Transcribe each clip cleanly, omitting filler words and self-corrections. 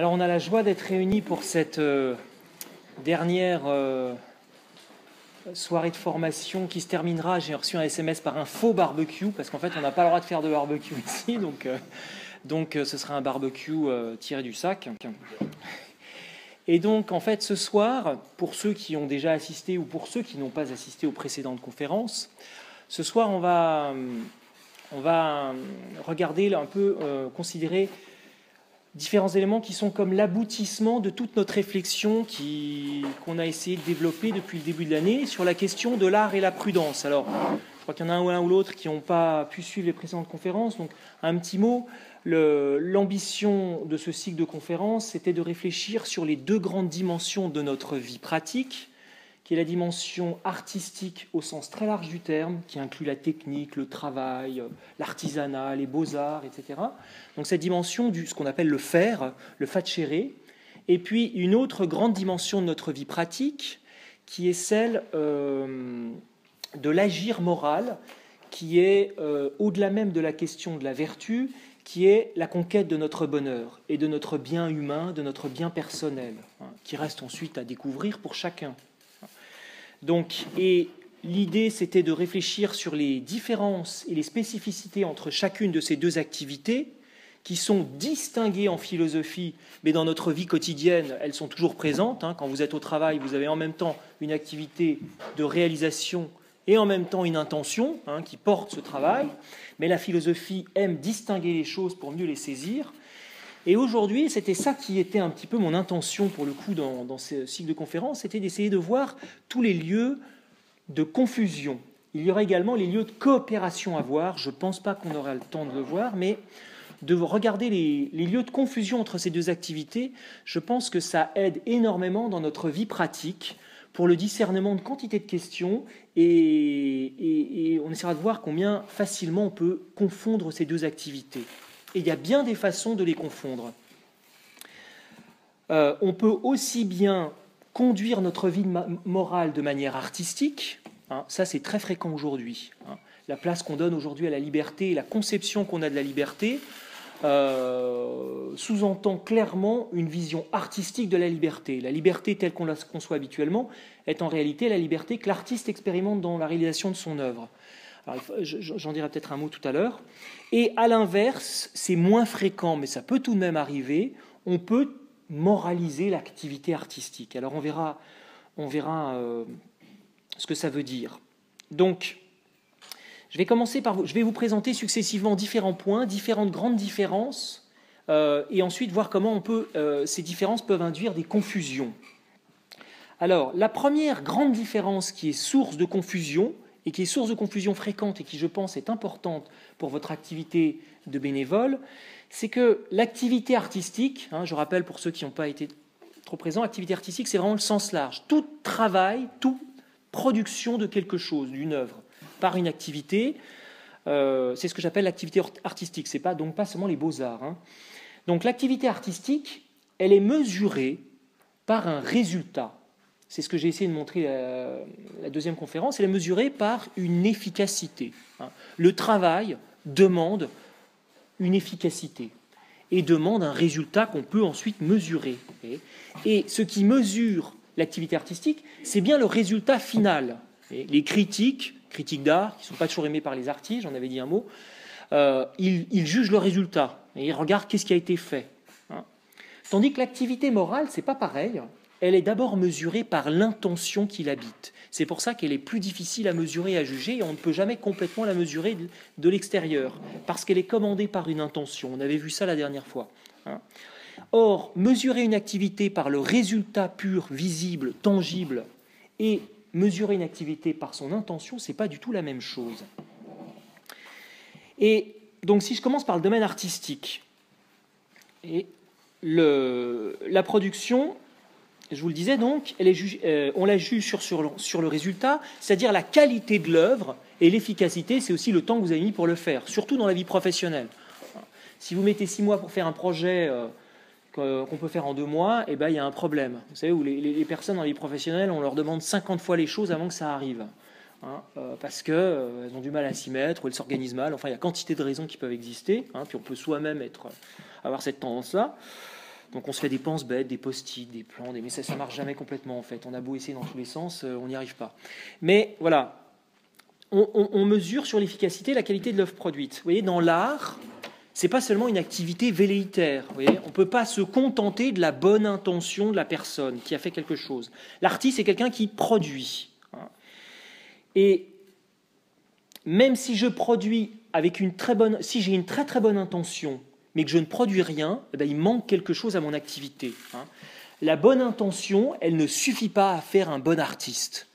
Alors on a la joie d'être réunis pour cette dernière soirée de formation qui se terminera, j'ai reçu un SMS par un faux barbecue, parce qu'en fait on n'a pas le droit de faire de barbecue ici, donc ce sera un barbecue tiré du sac. Et donc en fait ce soir, pour ceux qui ont déjà assisté ou pour ceux qui n'ont pas assisté aux précédentes conférences, ce soir on va regarder un peu, considérer différents éléments qui sont comme l'aboutissement de toute notre réflexion qu'on a essayé de développer depuis le début de l'année sur la question de l'art et la prudence. Alors, je crois qu'il y en a un ou l'autre qui n'ont pas pu suivre les précédentes conférences, donc un petit mot. L'ambition de ce cycle de conférences, c'était de réfléchir sur les deux grandes dimensions de notre vie pratique, qui est la dimension artistique au sens très large du terme, qui inclut la technique, le travail, l'artisanat, les beaux-arts, etc. Donc cette dimension ce qu'on appelle le faire, le facere, et puis une autre grande dimension de notre vie pratique, qui est celle de l'agir moral, qui est au-delà même de la question de la vertu, qui est la conquête de notre bonheur et de notre bien humain, de notre bien personnel, qui reste ensuite à découvrir pour chacun. Donc, et l'idée, c'était de réfléchir sur les différences et les spécificités entre chacune de ces deux activités, qui sont distinguées en philosophie, mais dans notre vie quotidienne, elles sont toujours présentes. Quand vous êtes au travail, vous avez en même temps une activité de réalisation et en même temps une intention qui porte ce travail. Mais la philosophie aime distinguer les choses pour mieux les saisir. Et aujourd'hui, c'était ça qui était un petit peu mon intention pour le coup dans ce cycle de conférences, c'était d'essayer de voir tous les lieux de confusion. Il y aura également les lieux de coopération à voir. Je ne pense pas qu'on aura le temps de le voir, mais de regarder les lieux de confusion entre ces deux activités, je pense que ça aide énormément dans notre vie pratique pour le discernement de quantité de questions et on essaiera de voir combien facilement on peut confondre ces deux activités. Et il y a bien des façons de les confondre. On peut aussi bien conduire notre vie morale de manière artistique, ça c'est très fréquent aujourd'hui. La place qu'on donne aujourd'hui à la liberté, la conception qu'on a de la liberté, sous-entend clairement une vision artistique de la liberté. La liberté telle qu'on la conçoit habituellement est en réalité la liberté que l'artiste expérimente dans la réalisation de son œuvre. Alors, j'en dirai peut-être un mot tout à l'heure. Et à l'inverse, c'est moins fréquent, mais ça peut tout de même arriver, on peut moraliser l'activité artistique. Alors on verra ce que ça veut dire. Donc, je vais commencer je vais vous présenter successivement différents points, différentes grandes différences, et ensuite voir comment ces différences peuvent induire des confusions. Alors, la première grande différence qui est source de confusion, et qui est source de confusion fréquente et qui, je pense, est importante pour votre activité de bénévole, c'est que l'activité artistique, je rappelle pour ceux qui n'ont pas été trop présents, l'activité artistique, c'est vraiment le sens large. Tout travail, toute production de quelque chose, d'une œuvre, par une activité, c'est ce que j'appelle l'activité artistique. Ce n'est donc pas seulement les beaux-arts. Donc l'activité artistique, elle est mesurée par un résultat. C'est ce que j'ai essayé de montrer la deuxième conférence. Elle est mesurée par une efficacité. Le travail demande une efficacité et demande un résultat qu'on peut ensuite mesurer. Et ce qui mesure l'activité artistique, c'est bien le résultat final. Les critiques d'art, qui ne sont pas toujours aimés par les artistes, j'en avais dit un mot, ils jugent le résultat et ils regardent qu'est-ce qui a été fait. Tandis que l'activité morale, c'est pas pareil. Elle est d'abord mesurée par l'intention qui l'habite. C'est pour ça qu'elle est plus difficile à mesurer et à juger, et on ne peut jamais complètement la mesurer de l'extérieur, parce qu'elle est commandée par une intention. On avait vu ça la dernière fois. Or, mesurer une activité par le résultat pur, visible, tangible, et mesurer une activité par son intention, ce n'est pas du tout la même chose. Et donc, si je commence par le domaine artistique, et la production... Je vous le disais donc, on la juge sur le résultat, c'est-à-dire la qualité de l'œuvre, et l'efficacité, c'est aussi le temps que vous avez mis pour le faire, surtout dans la vie professionnelle. Si vous mettez 6 mois pour faire un projet qu'on peut faire en 2 mois, il y a un problème. Vous savez, où les personnes dans la vie professionnelle, on leur demande 50 fois les choses avant que ça arrive. Parce qu'elles ont du mal à s'y mettre, ou elles s'organisent mal. Enfin, il y a quantité de raisons qui peuvent exister. Puis on peut soi-même avoir cette tendance-là. Donc on se fait des pense-bêtes, des post-it, des plans, mais ça ne marche jamais complètement en fait. On a beau essayer dans tous les sens, on n'y arrive pas. Mais voilà, on mesure sur l'efficacité la qualité de l'œuvre produite. Vous voyez, dans l'art, c'est pas seulement une activité velléitaire. Vous voyez, on ne peut pas se contenter de la bonne intention de la personne qui a fait quelque chose. L'artiste, c'est quelqu'un qui produit. Et même si je produis avec si j'ai une très très bonne intention, mais que je ne produis rien, eh bien, il manque quelque chose à mon activité. La bonne intention, elle ne suffit pas à faire un bon artiste.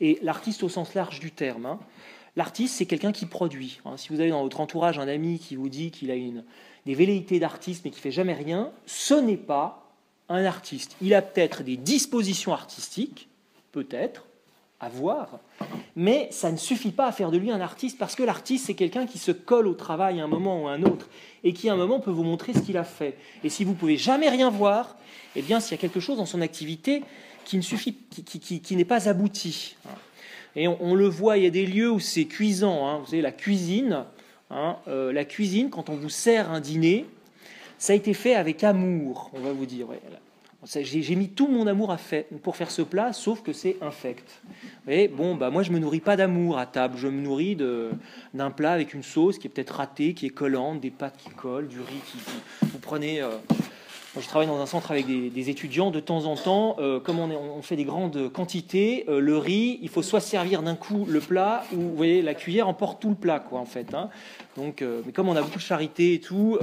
Et l'artiste au sens large du terme. L'artiste, c'est quelqu'un qui produit. Si vous avez dans votre entourage un ami qui vous dit qu'il a des velléités d'artiste mais qui ne fait jamais rien, ce n'est pas un artiste. Il a peut-être des dispositions artistiques, peut-être, à voir, mais ça ne suffit pas à faire de lui un artiste, parce que l'artiste, c'est quelqu'un qui se colle au travail à un moment ou à un autre, et qui à un moment peut vous montrer ce qu'il a fait. Et si vous ne pouvez jamais rien voir, eh bien, s'il y a quelque chose dans son activité qui n'est pas abouti. Et on le voit, il y a des lieux où c'est cuisant. Vous savez, la cuisine, quand on vous sert un dîner, ça a été fait avec amour, on va vous dire. Ouais. J'ai mis tout mon amour pour faire ce plat, sauf que c'est infect. Et moi, je ne me nourris pas d'amour à table. Je me nourris d'un plat avec une sauce qui est peut-être ratée, qui est collante, des pâtes qui collent, du riz qui vous prenez... Moi, je travaille dans un centre avec des étudiants. De temps en temps, comme on fait des grandes quantités, le riz, il faut soit servir d'un coup le plat, ou vous voyez, la cuillère emporte tout le plat, quoi, en fait. Donc, mais comme on a beaucoup de charité et tout...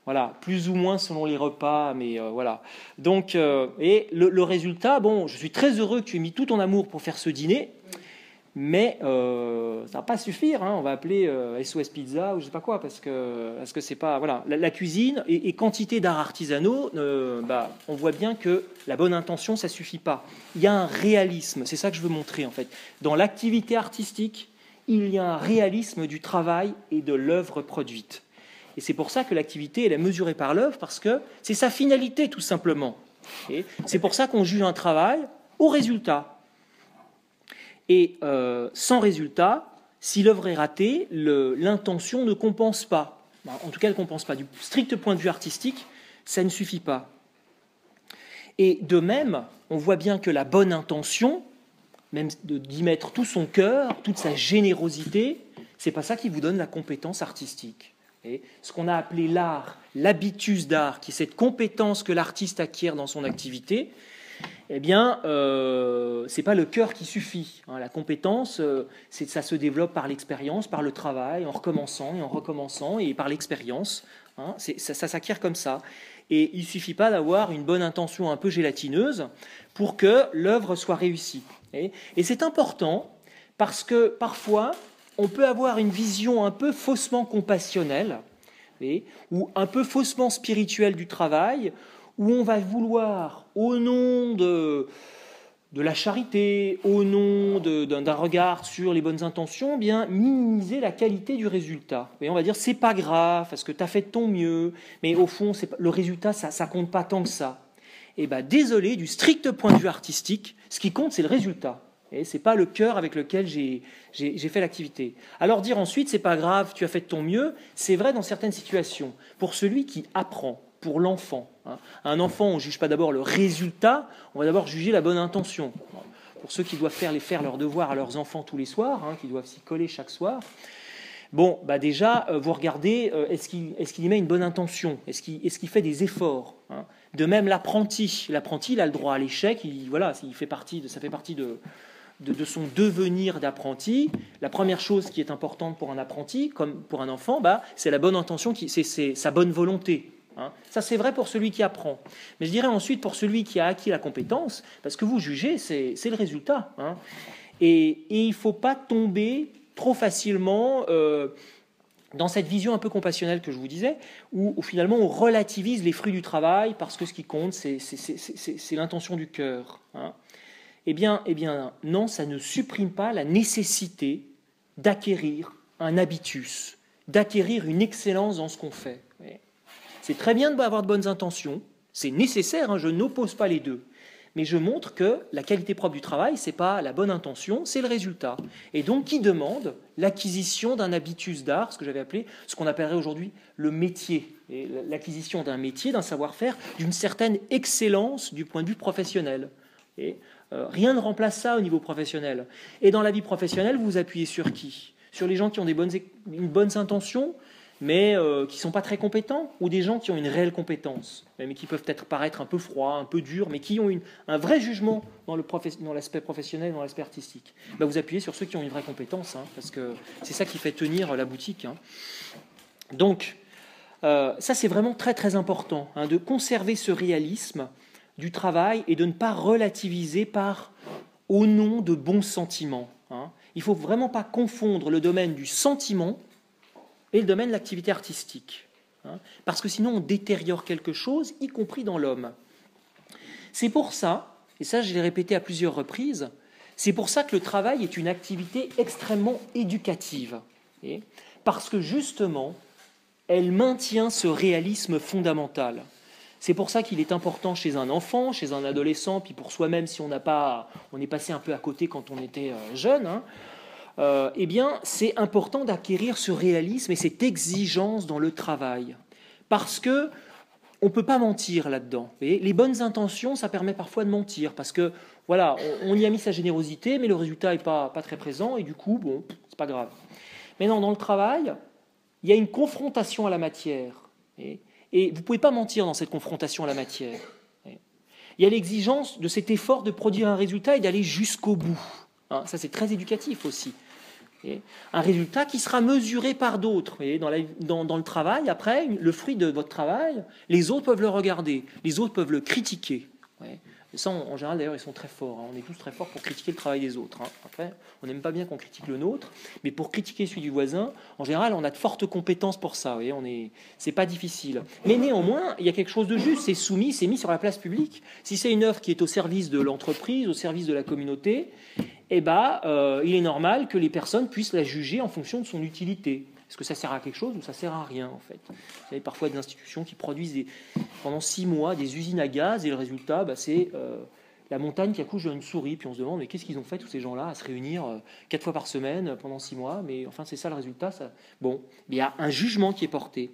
Voilà, plus ou moins selon les repas, mais voilà. Donc, et le résultat, je suis très heureux que tu aies mis tout ton amour pour faire ce dîner, mais ça ne va pas suffire. On va appeler SOS Pizza ou je ne sais pas quoi, parce que c'est pas... Voilà, la cuisine et quantité d'arts artisanaux, on voit bien que la bonne intention, ça ne suffit pas. Il y a un réalisme, c'est ça que je veux montrer en fait. Dans l'activité artistique, il y a un réalisme du travail et de l'œuvre produite. Et c'est pour ça que l'activité, elle est mesurée par l'œuvre, parce que c'est sa finalité, tout simplement. Et c'est pour ça qu'on juge un travail au résultat. Et sans résultat, si l'œuvre est ratée, l'intention ne compense pas. En tout cas, elle ne compense pas. Du strict point de vue artistique, ça ne suffit pas. Et de même, on voit bien que la bonne intention, même d'y mettre tout son cœur, toute sa générosité, c'est pas ça qui vous donne la compétence artistique. Et ce qu'on a appelé l'art, l'habitus d'art, qui est cette compétence que l'artiste acquiert dans son activité, eh bien, c'est pas le cœur qui suffit. La compétence, ça se développe par l'expérience, par le travail, en recommençant et en recommençant, et par l'expérience. Ça s'acquiert comme ça. Et il ne suffit pas d'avoir une bonne intention un peu gélatineuse pour que l'œuvre soit réussie. Et c'est important parce que parfois, on peut avoir une vision un peu faussement compassionnelle ou un peu faussement spirituelle du travail, où on va vouloir, au nom de la charité, au nom d'un regard sur les bonnes intentions, bien minimiser la qualité du résultat. Et on va dire c'est pas grave parce que tu as fait de ton mieux, mais au fond le résultat ça compte pas tant que ça. Et désolé, du strict point de vue artistique, ce qui compte c'est le résultat. Et c'est pas le cœur avec lequel j'ai fait l'activité. Alors dire ensuite c'est pas grave, tu as fait de ton mieux, c'est vrai dans certaines situations. Pour celui qui apprend, pour l'enfant. Un enfant, on ne juge pas d'abord le résultat, on va d'abord juger la bonne intention. Pour ceux qui doivent faire leurs devoirs à leurs enfants tous les soirs, qui doivent s'y coller chaque soir, déjà, vous regardez, est-ce qu'il y met une bonne intention ? Est-ce qu'il fait des efforts ? De même, l'apprenti, il a le droit à l'échec, ça fait partie de son devenir d'apprenti. La première chose qui est importante pour un apprenti, comme pour un enfant, c'est la bonne intention, c'est sa bonne volonté. Ça, c'est vrai pour celui qui apprend. Mais je dirais ensuite pour celui qui a acquis la compétence, parce que vous jugez, c'est le résultat. Et il ne faut pas tomber trop facilement dans cette vision un peu compassionnelle que je vous disais, où finalement on relativise les fruits du travail, parce que ce qui compte, c'est l'intention du cœur. Eh bien, non, ça ne supprime pas la nécessité d'acquérir un habitus, d'acquérir une excellence dans ce qu'on fait. C'est très bien d'avoir de bonnes intentions, c'est nécessaire, je n'oppose pas les deux. mais je montre que la qualité propre du travail, ce n'est pas la bonne intention, c'est le résultat. Et donc, qui demande l'acquisition d'un habitus d'art, ce que j'avais appelé, ce qu'on appellerait aujourd'hui le métier, l'acquisition d'un métier, d'un savoir-faire, d'une certaine excellence du point de vue professionnel. Et rien ne remplace ça au niveau professionnel. Et dans la vie professionnelle, vous vous appuyez sur qui? Sur les gens qui ont une bonne intention, mais qui ne sont pas très compétents, ou des gens qui ont une réelle compétence, mais qui peuvent peut-être paraître un peu froids, un peu durs, mais qui ont un vrai jugement dans l'aspect professionnel, dans l'aspect artistique. Ben, vous appuyez sur ceux qui ont une vraie compétence, hein, parce que c'est ça qui fait tenir la boutique. Hein. Donc, ça c'est vraiment très très important, hein, de conserver ce réalisme du travail et de ne pas relativiser au nom de bons sentiments. Hein. Il ne faut vraiment pas confondre le domaine du sentiment et le domaine de l'activité artistique. Hein, parce que sinon on détériore quelque chose, y compris dans l'homme. C'est pour ça, et ça je l'ai répété à plusieurs reprises, c'est pour ça que le travail est une activité extrêmement éducative. Parce que justement, elle maintient ce réalisme fondamental. C'est pour ça qu'il est important chez un enfant, chez un adolescent, puis pour soi-même si on est passé un peu à côté quand on était jeune, hein, eh bien, c'est important d'acquérir ce réalisme et cette exigence dans le travail. Parce que on ne peut pas mentir là-dedans. Les bonnes intentions, ça permet parfois de mentir. Parce que, voilà, on y a mis sa générosité, mais le résultat n'est pas très présent, et du coup, bon, c'est pas grave. Mais non, dans le travail, il y a une confrontation à la matière. Et vous ne pouvez pas mentir dans cette confrontation à la matière. Il y a l'exigence de cet effort de produire un résultat et d'aller jusqu'au bout. Hein, ça, c'est très éducatif aussi. Un résultat qui sera mesuré par d'autres. Dans le travail, après, le fruit de votre travail, les autres peuvent le regarder, les autres peuvent le critiquer. Et ça, en général, d'ailleurs, ils sont très forts. Hein. On est tous très forts pour critiquer le travail des autres. Hein. Après, on n'aime pas bien qu'on critique le nôtre, mais pour critiquer celui du voisin, en général, on a de fortes compétences pour ça. C'est pas difficile. Mais néanmoins, il y a quelque chose de juste. C'est mis sur la place publique. Si c'est une œuvre qui est au service de l'entreprise, au service de la communauté, il est normal que les personnes puissent la juger en fonction de son utilité. Est-ce que ça sert à quelque chose ou ça sert à rien, en fait? Vous avez parfois des institutions qui produisent pendant 6 mois des usines à gaz et le résultat, c'est la montagne qui accouche d'une souris. Puis on se demande, mais qu'est-ce qu'ils ont fait tous ces gens-là à se réunir 4 fois par semaine pendant 6 mois? Mais enfin, c'est ça le résultat. Ça... Bon, il y a un jugement qui est porté.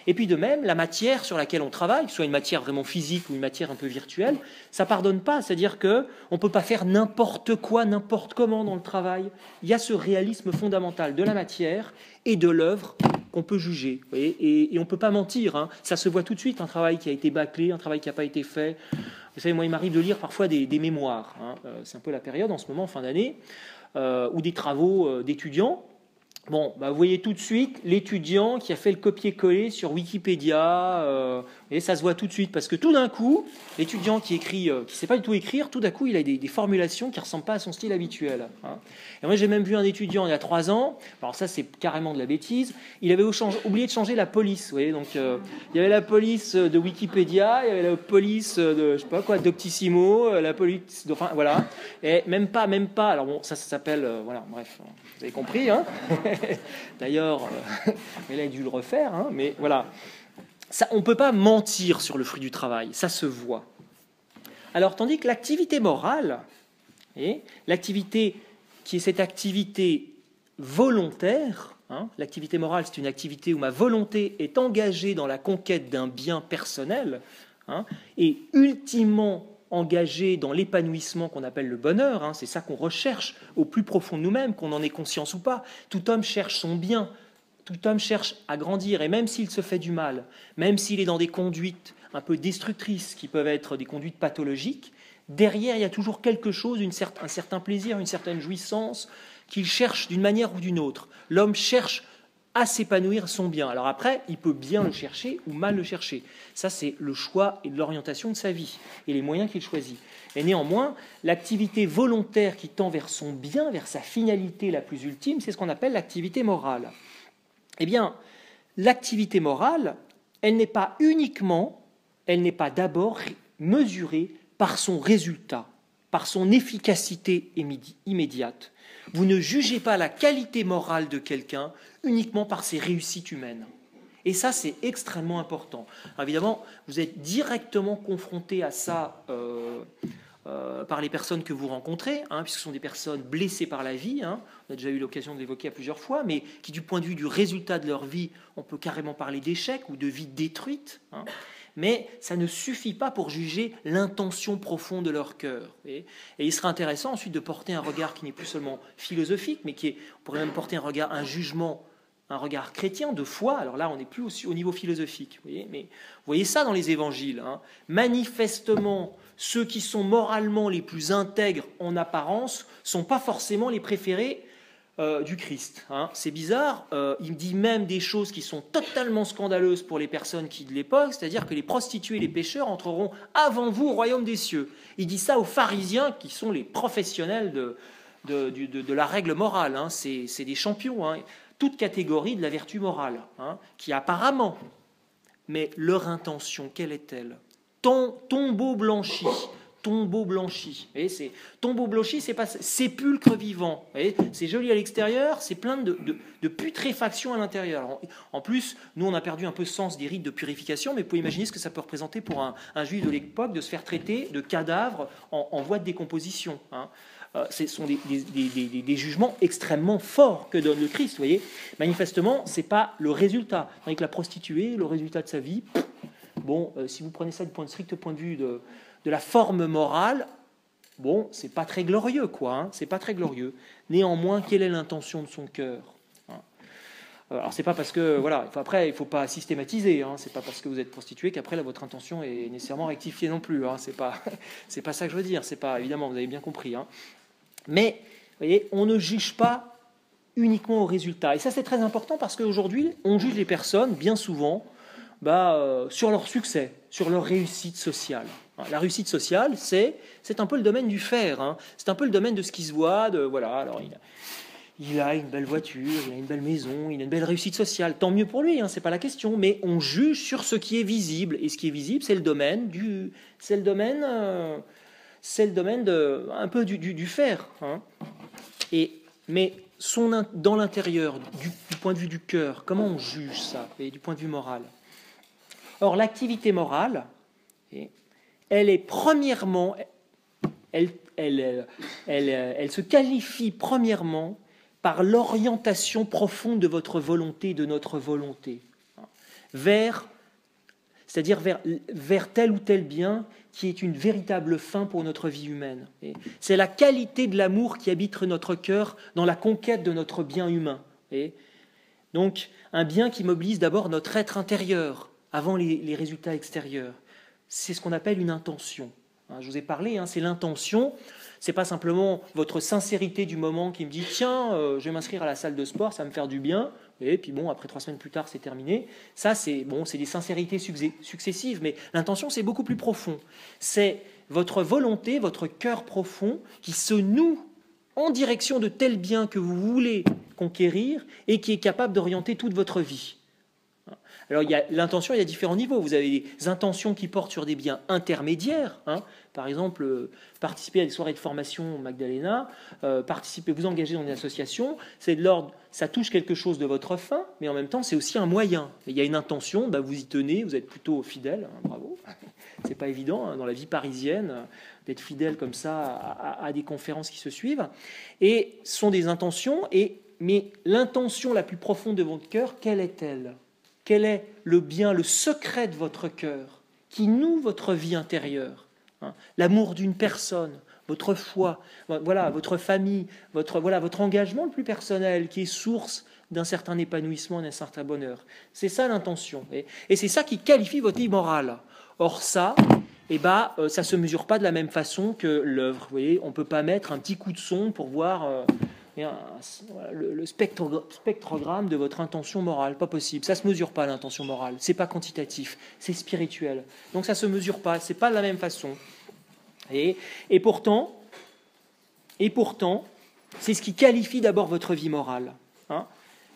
Et puis de même, la matière sur laquelle on travaille, soit une matière vraiment physique ou une matière un peu virtuelle, ça ne pardonne pas. C'est-à-dire qu'on ne peut pas faire n'importe quoi, n'importe comment dans le travail. Il y a ce réalisme fondamental de la matière et de l'œuvre qu'on peut juger. Et on ne peut pas mentir. Hein. Ça se voit tout de suite, un travail qui a été bâclé, un travail qui n'a pas été fait. Vous savez, moi, il m'arrive de lire parfois des mémoires. Hein. C'est un peu la période en ce moment, en fin d'année, ou des travaux d'étudiants. Bon, vous voyez tout de suite l'étudiant qui a fait le copier-coller sur Wikipédia, et ça se voit tout de suite, parce que tout d'un coup, l'étudiant qui écrit, qui ne sait pas du tout écrire, tout d'un coup, il a des formulations qui ne ressemblent pas à son style habituel. Hein. Et moi, j'ai même vu un étudiant il y a 3 ans, alors ça, c'est carrément de la bêtise, il avait oublié de changer la police. Vous voyez, donc, il y avait la police de Wikipédia, il y avait la police de, je sais pas quoi, Doctissimo, la police, enfin, voilà, et même pas, alors bon, ça s'appelle, voilà, bref, vous avez compris, hein. D'ailleurs, mais là, il a dû le refaire, hein, mais voilà. Ça, on ne peut pas mentir sur le fruit du travail, ça se voit. Alors, tandis que l'activité morale, l'activité qui est cette activité volontaire, hein, l'activité morale, c'est une activité où ma volonté est engagée dans la conquête d'un bien personnel, hein, et ultimement engagé dans l'épanouissement qu'on appelle le bonheur, hein, c'est ça qu'on recherche au plus profond de nous-mêmes, qu'on en ait conscience ou pas. Tout homme cherche son bien, tout homme cherche à grandir, et même s'il se fait du mal, même s'il est dans des conduites un peu destructrices, qui peuvent être des conduites pathologiques, derrière il y a toujours quelque chose, un certain plaisir, une certaine jouissance, qu'il cherche d'une manière ou d'une autre. L'homme cherche à s'épanouir son bien. Alors après, il peut bien le chercher ou mal le chercher. Ça, c'est le choix et l'orientation de sa vie et les moyens qu'il choisit. Et néanmoins, l'activité volontaire qui tend vers son bien, vers sa finalité la plus ultime, c'est ce qu'on appelle l'activité morale. Eh bien, l'activité morale, elle n'est pas d'abord mesurée par son résultat, par son efficacité immédiate. Vous ne jugez pas la qualité morale de quelqu'un uniquement par ses réussites humaines. Et ça, c'est extrêmement important. Alors évidemment, vous êtes directement confronté à ça par les personnes que vous rencontrez, puisque ce sont des personnes blessées par la vie, on a déjà eu l'occasion de l'évoquer à plusieurs fois, mais qui, du point de vue du résultat de leur vie, on peut carrément parler d'échec ou de vie détruite. Mais ça ne suffit pas pour juger l'intention profonde de leur cœur. Et il sera intéressant ensuite de porter un regard qui n'est plus seulement philosophique, mais on pourrait même porter un jugement, un regard chrétien de foi. Alors là, on n'est plus au niveau philosophique. Mais vous voyez ça dans les évangiles. Manifestement, ceux qui sont moralement les plus intègres en apparence ne sont pas forcément les préférés du Christ. C'est bizarre, il dit même des choses qui sont totalement scandaleuses pour les personnes de l'époque, c'est-à-dire que les prostituées et les pécheurs entreront avant vous au royaume des cieux. Il dit ça aux pharisiens qui sont les professionnels de la règle morale, c'est des champions, toute catégorie de la vertu morale, qui apparemment, mais leur intention, quelle est-elle? Tombeau blanchi. Tombeau blanchi. C'est tombeau blanchi, c'est pas sépulcre vivant. C'est joli à l'extérieur, c'est plein de putréfaction à l'intérieur. En plus, nous on a perdu un peu ce sens des rites de purification, mais vous pouvez imaginer ce que ça peut représenter pour un juif de l'époque de se faire traiter de cadavre en voie de décomposition. Ce sont des jugements extrêmement forts que donne le Christ. Vous voyez, manifestement, c'est pas le résultat. Avec la prostituée, le résultat de sa vie. Si vous prenez ça du strict point de vue de la forme morale, c'est pas très glorieux, c'est pas très glorieux. Néanmoins, quelle est l'intention de son cœur? Alors, c'est pas parce que, après, il faut pas systématiser, c'est pas parce que vous êtes prostitué qu'après, votre intention est nécessairement rectifiée non plus, c'est pas ça que je veux dire, c'est pas, évidemment, vous avez bien compris, Mais, vous voyez, on ne juge pas uniquement au résultat. Et ça, c'est très important parce qu'aujourd'hui, on juge les personnes, bien souvent, sur leur succès, sur leur réussite sociale. La réussite sociale, c'est un peu le domaine du faire. C'est un peu le domaine de ce qui se voit. Alors il a une belle voiture, il a une belle maison, il a une belle réussite sociale. Tant mieux pour lui, c'est pas la question. Mais on juge sur ce qui est visible. Et ce qui est visible, c'est le domaine un peu du faire. Mais dans l'intérieur, du point de vue du cœur, comment on juge ça, et du point de vue moral? Or, l'activité morale, elle est premièrement, elle se qualifie premièrement par l'orientation profonde de votre volonté, de notre volonté, c'est-à-dire vers tel ou tel bien qui est une véritable fin pour notre vie humaine. C'est la qualité de l'amour qui habite notre cœur dans la conquête de notre bien humain. Donc, un bien qui mobilise d'abord notre être intérieur, avant les résultats extérieurs. C'est ce qu'on appelle une intention. Je vous ai parlé, c'est l'intention. C'est pas simplement votre sincérité du moment qui me dit « Tiens, je vais m'inscrire à la salle de sport, ça va me faire du bien. » Et puis après 3 semaines plus tard, c'est terminé. Ça, c'est des sincérités successives. Mais l'intention, c'est beaucoup plus profond. C'est votre volonté, votre cœur profond qui se noue en direction de tel bien que vous voulez conquérir et qui est capable d'orienter toute votre vie. Alors, l'intention, il y a différents niveaux. Vous avez des intentions qui portent sur des biens intermédiaires. Par exemple, participer à des soirées de formation Magdalena, vous engager dans une association, c'est de l'ordre, ça touche quelque chose de votre fin, mais en même temps, c'est aussi un moyen. Il y a une intention, vous y tenez, vous êtes plutôt fidèle, bravo. C'est pas évident dans la vie parisienne d'être fidèle comme ça à des conférences qui se suivent. Et ce sont des intentions, mais l'intention la plus profonde de votre cœur, quelle est-elle ? Quel est le bien, le secret de votre cœur qui noue votre vie intérieure? L'amour d'une personne, votre foi, votre famille, votre engagement le plus personnel qui est source d'un certain épanouissement, d'un certain bonheur. C'est ça l'intention. Et c'est ça qui qualifie votre vie morale. Or ça, ça ne se mesure pas de la même façon que l'œuvre. Vous voyez, on ne peut pas mettre un petit coup de son pour voir... le spectrogramme de votre intention morale, pas possible. Ça se mesure pas l'intention morale. C'est pas quantitatif, c'est spirituel. Donc ça se mesure pas. C'est pas de la même façon. Et pourtant, c'est ce qui qualifie d'abord votre vie morale.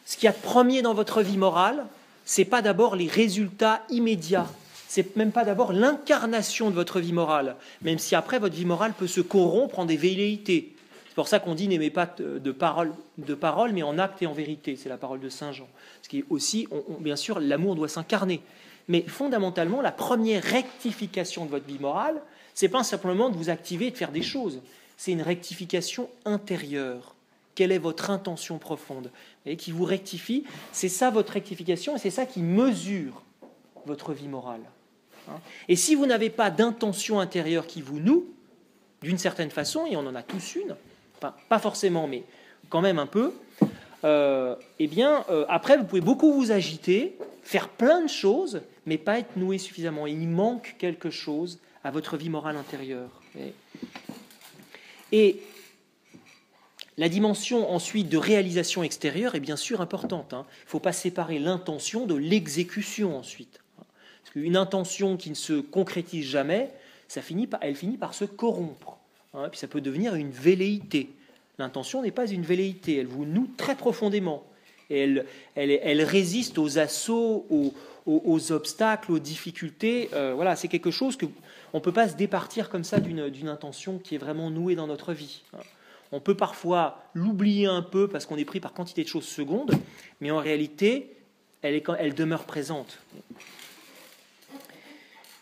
Ce qu'il y a de premier dans votre vie morale, c'est pas d'abord les résultats immédiats. C'est même pas d'abord l'incarnation de votre vie morale. Même si après votre vie morale peut se corrompre en des velléités. pour ça qu'on dit n'aimez pas de parole, mais en acte et en vérité. C'est la parole de Saint Jean. Ce qui est aussi, bien sûr, l'amour doit s'incarner. Mais fondamentalement, la première rectification de votre vie morale, c'est pas simplement de vous activer et de faire des choses. C'est une rectification intérieure. Quelle est votre intention profonde et qui vous rectifie? C'est ça votre rectification et c'est ça qui mesure votre vie morale. Et si vous n'avez pas d'intention intérieure qui vous noue, d'une certaine façon, et on en a tous une, enfin, pas forcément, mais quand même un peu, après, vous pouvez beaucoup vous agiter, faire plein de choses, mais pas être noué suffisamment. Il manque quelque chose à votre vie morale intérieure. Et la dimension ensuite de réalisation extérieure est bien sûr importante. Il ne faut pas séparer l'intention de l'exécution ensuite. Parce qu'une intention qui ne se concrétise jamais, elle finit par se corrompre. Puis ça peut devenir une velléité. L'intention n'est pas une velléité, elle vous noue très profondément. Et elle résiste aux assauts, aux obstacles, aux difficultés. Voilà, c'est quelque chose qu'on ne peut pas se départir comme ça d'une intention qui est vraiment nouée dans notre vie. On peut parfois l'oublier un peu parce qu'on est pris par quantité de choses secondes, mais en réalité, elle demeure présente.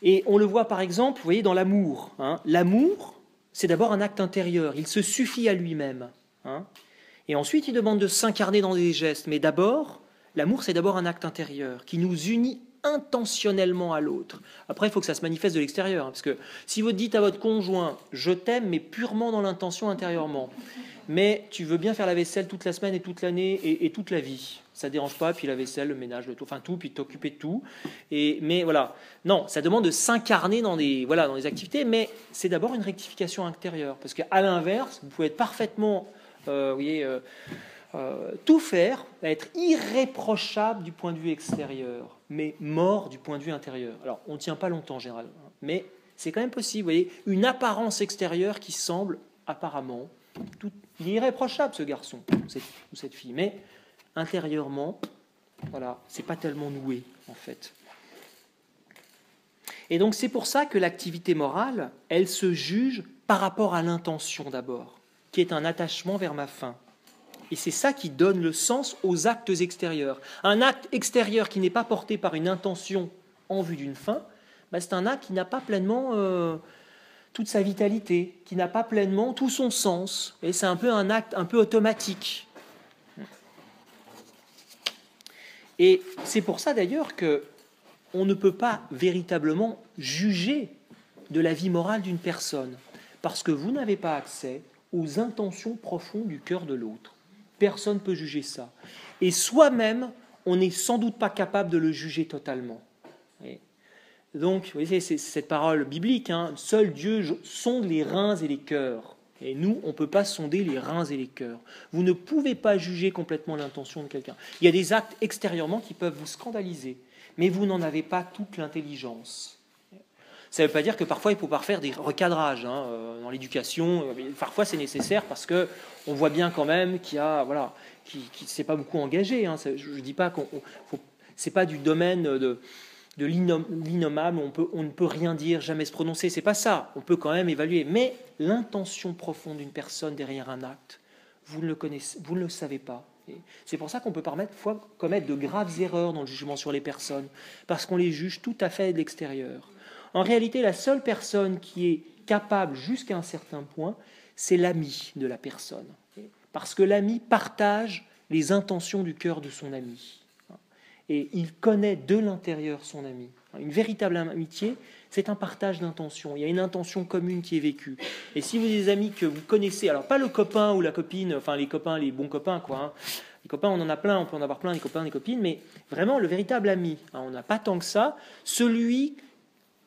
Et on le voit par exemple, vous voyez, dans l'amour. L'amour, c'est d'abord un acte intérieur. Il se suffit à lui-même. Et ensuite, il demande de s'incarner dans des gestes. Mais d'abord, l'amour, c'est d'abord un acte intérieur qui nous unit intentionnellement à l'autre. Après, il faut que ça se manifeste de l'extérieur. Parce que si vous dites à votre conjoint « je t'aime », mais purement dans l'intention intérieurement, mais tu veux bien faire la vaisselle toute la semaine et toute l'année et toute la vie, ça ne dérange pas, puis la vaisselle, le ménage, le tout, enfin tout, puis t'occuper de tout. Mais voilà, non, ça demande de s'incarner dans des activités, mais c'est d'abord une rectification intérieure. Parce qu'à l'inverse, vous pouvez être parfaitement... tout faire, être irréprochable du point de vue extérieur, mais mort du point de vue intérieur. Alors, on ne tient pas longtemps en général, mais c'est quand même possible. Vous voyez, une apparence extérieure qui semble apparemment... il est irréprochable, ce garçon, ou cette fille, mais intérieurement, voilà, c'est pas tellement noué, en fait. Et donc, c'est pour ça que l'activité morale, elle se juge par rapport à l'intention d'abord, qui est un attachement vers ma fin. Et c'est ça qui donne le sens aux actes extérieurs. Un acte extérieur qui n'est pas porté par une intention en vue d'une fin, c'est un acte qui n'a pas pleinement toute sa vitalité, qui n'a pas pleinement tout son sens. Et c'est un peu un acte un peu automatique. Et c'est pour ça d'ailleurs qu'on ne peut pas véritablement juger de la vie morale d'une personne, parce que vous n'avez pas accès aux intentions profondes du cœur de l'autre. Personne ne peut juger ça. Et soi-même, on n'est sans doute pas capable de le juger totalement. Et donc, vous voyez, c'est cette parole biblique, seul Dieu sonde les reins et les cœurs. Et nous, on ne peut pas sonder les reins et les cœurs. Vous ne pouvez pas juger complètement l'intention de quelqu'un. Il y a des actes extérieurement qui peuvent vous scandaliser, mais vous n'en avez pas toute l'intelligence. Ça ne veut pas dire que parfois il faut pas faire des recadrages dans l'éducation. Parfois c'est nécessaire parce que on voit bien quand même qu'il y a qui s'est pas beaucoup engagé. Je ne dis pas c'est pas du domaine de l'innommable. On ne peut rien dire, jamais se prononcer. C'est pas ça. On peut quand même évaluer. Mais l'intention profonde d'une personne derrière un acte, vous ne le savez pas. Et c'est pour ça qu'on peut parfois commettre de graves erreurs dans le jugement sur les personnes parce qu'on les juge tout à fait de l'extérieur. En réalité, la seule personne qui est capable jusqu'à un certain point, c'est l'ami de la personne. Parce que l'ami partage les intentions du cœur de son ami. Et il connaît de l'intérieur son ami. Une véritable amitié, c'est un partage d'intentions. Il y a une intention commune qui est vécue. Et si vous avez des amis que vous connaissez, alors pas le copain ou la copine, enfin les copains, les bons copains, quoi. Les copains, on en a plein, on peut en avoir plein, des copains, des copines, mais vraiment le véritable ami, on n'a pas tant que ça, celui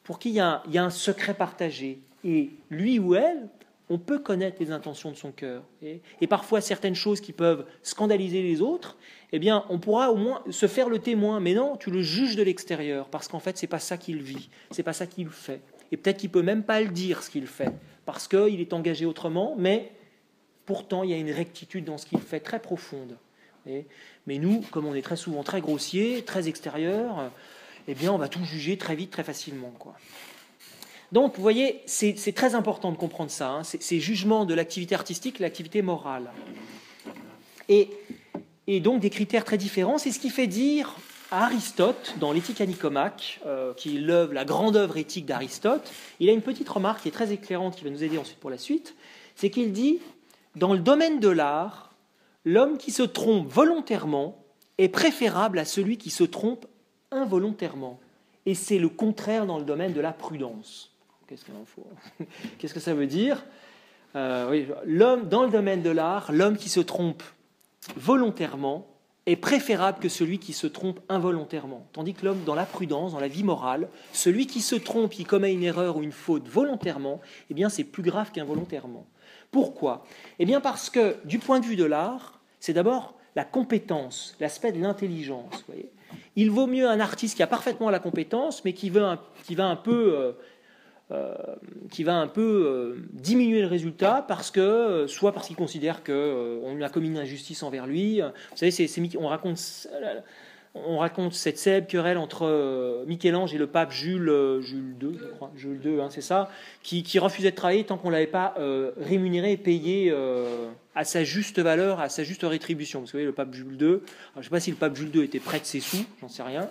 pour qui il y a un secret partagé. Et lui ou elle, on peut connaître les intentions de son cœur. Et parfois, certaines choses qui peuvent scandaliser les autres, eh bien, on pourra au moins se faire le témoin. Mais non, tu le juges de l'extérieur, parce qu'en fait, c'est pas ça qu'il vit, c'est pas ça qu'il fait. Et peut-être qu'il peut même pas le dire, ce qu'il fait, parce qu'il est engagé autrement, mais pourtant, il y a une rectitude dans ce qu'il fait très profonde. Mais nous, comme on est très souvent très grossier, très extérieur, eh bien, on va tout juger très vite, très facilement, quoi. Donc, vous voyez, c'est très important de comprendre ça, hein, ces jugements de l'activité artistique et l'activité morale. Et donc, des critères très différents, c'est ce qui fait dire à Aristote, dans l'Éthique à Nicomaque, qui est la grande œuvre éthique d'Aristote, il a une petite remarque qui est très éclairante, qui va nous aider ensuite pour la suite, c'est qu'il dit, dans le domaine de l'art, l'homme qui se trompe volontairement est préférable à celui qui se trompe involontairement. Et c'est le contraire dans le domaine de la prudence. Qu'est-ce que ça veut dire? Oui, dans le domaine de l'art, l'homme qui se trompe volontairement est préférable que celui qui se trompe involontairement. Tandis que l'homme, dans la prudence, dans la vie morale, celui qui se trompe, qui commet une erreur ou une faute volontairement, eh bien, c'est plus grave qu'involontairement. Pourquoi? Eh bien, parce que, du point de vue de l'art, c'est d'abord la compétence, l'aspect de l'intelligence. Vous voyez, il vaut mieux un artiste qui a parfaitement la compétence, mais qui va un peu diminuer le résultat soit parce qu'il considère qu'on a commis une injustice envers lui. Vous savez, on raconte cette célèbre querelle entre Michel-Ange et le pape Jules II, je crois, Jules II, hein, c'est ça, qui refusait de travailler tant qu'on ne l'avait pas rémunéré et payé à sa juste valeur, à sa juste rétribution. Vous savez, le pape Jules II, je ne sais pas si le pape Jules II était près de ses sous, j'en sais rien,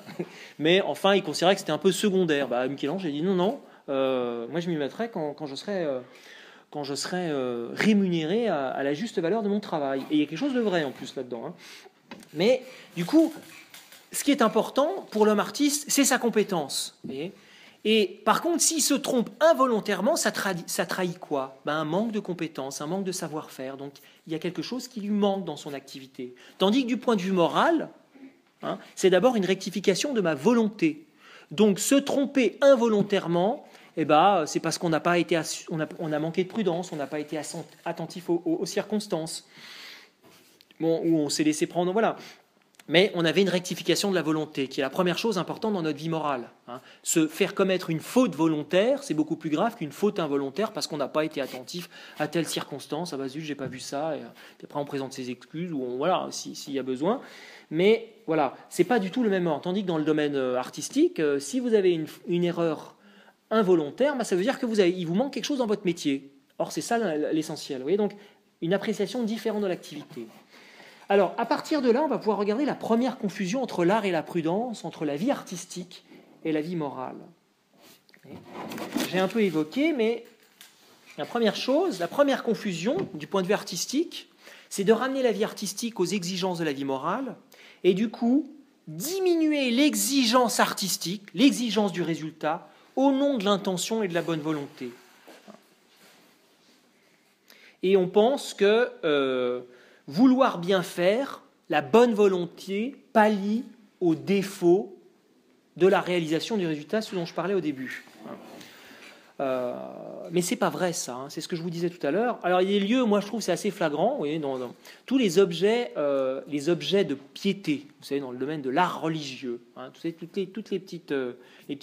mais enfin, il considérait que c'était un peu secondaire. Michel-Ange a dit non, moi je m'y mettrai quand je serai rémunéré à la juste valeur de mon travail. Et il y a quelque chose de vrai en plus là-dedans. Hein. Mais du coup, ce qui est important pour l'homme artiste, c'est sa compétence. Et par contre, s'il se trompe involontairement, ça trahit quoi? Un manque de compétence, un manque de savoir-faire. Donc il y a quelque chose qui lui manque dans son activité. Tandis que du point de vue moral, hein, c'est d'abord une rectification de ma volonté. Donc se tromper involontairement, c'est parce qu'on n'a pas été, on a manqué de prudence, on n'a pas été attentif aux circonstances, où on s'est laissé prendre, voilà. Mais on avait une rectification de la volonté, qui est la première chose importante dans notre vie morale. Hein. Se faire commettre une faute volontaire, c'est beaucoup plus grave qu'une faute involontaire parce qu'on n'a pas été attentif à telle circonstance. Ah bah zut, j'ai pas vu ça. Et après, on présente ses excuses ou voilà, s'il y a besoin. Mais voilà, c'est pas du tout le même ordre. Tandis que dans le domaine artistique, si vous avez une erreur involontaire, ça veut dire il vous manque quelque chose dans votre métier. Or, c'est ça l'essentiel. Vous voyez, donc une appréciation différente de l'activité. Alors, à partir de là, on va pouvoir regarder la première confusion entre l'art et la prudence, entre la vie artistique et la vie morale. J'ai un peu évoqué, mais la première confusion du point de vue artistique, c'est de ramener la vie artistique aux exigences de la vie morale, et du coup, diminuer l'exigence artistique, l'exigence du résultat, au nom de l'intention et de la bonne volonté. Et on pense que vouloir bien faire, la bonne volonté pallie aux défauts de la réalisation du résultat, ce dont je parlais au début. Mais c'est pas vrai ça, hein. C'est ce que je vous disais tout à l'heure. Alors il y a des lieux, moi je trouve c'est assez flagrant, vous voyez, dans tous les objets de piété, vous savez, dans le domaine de l'art religieux, hein, toutes les petits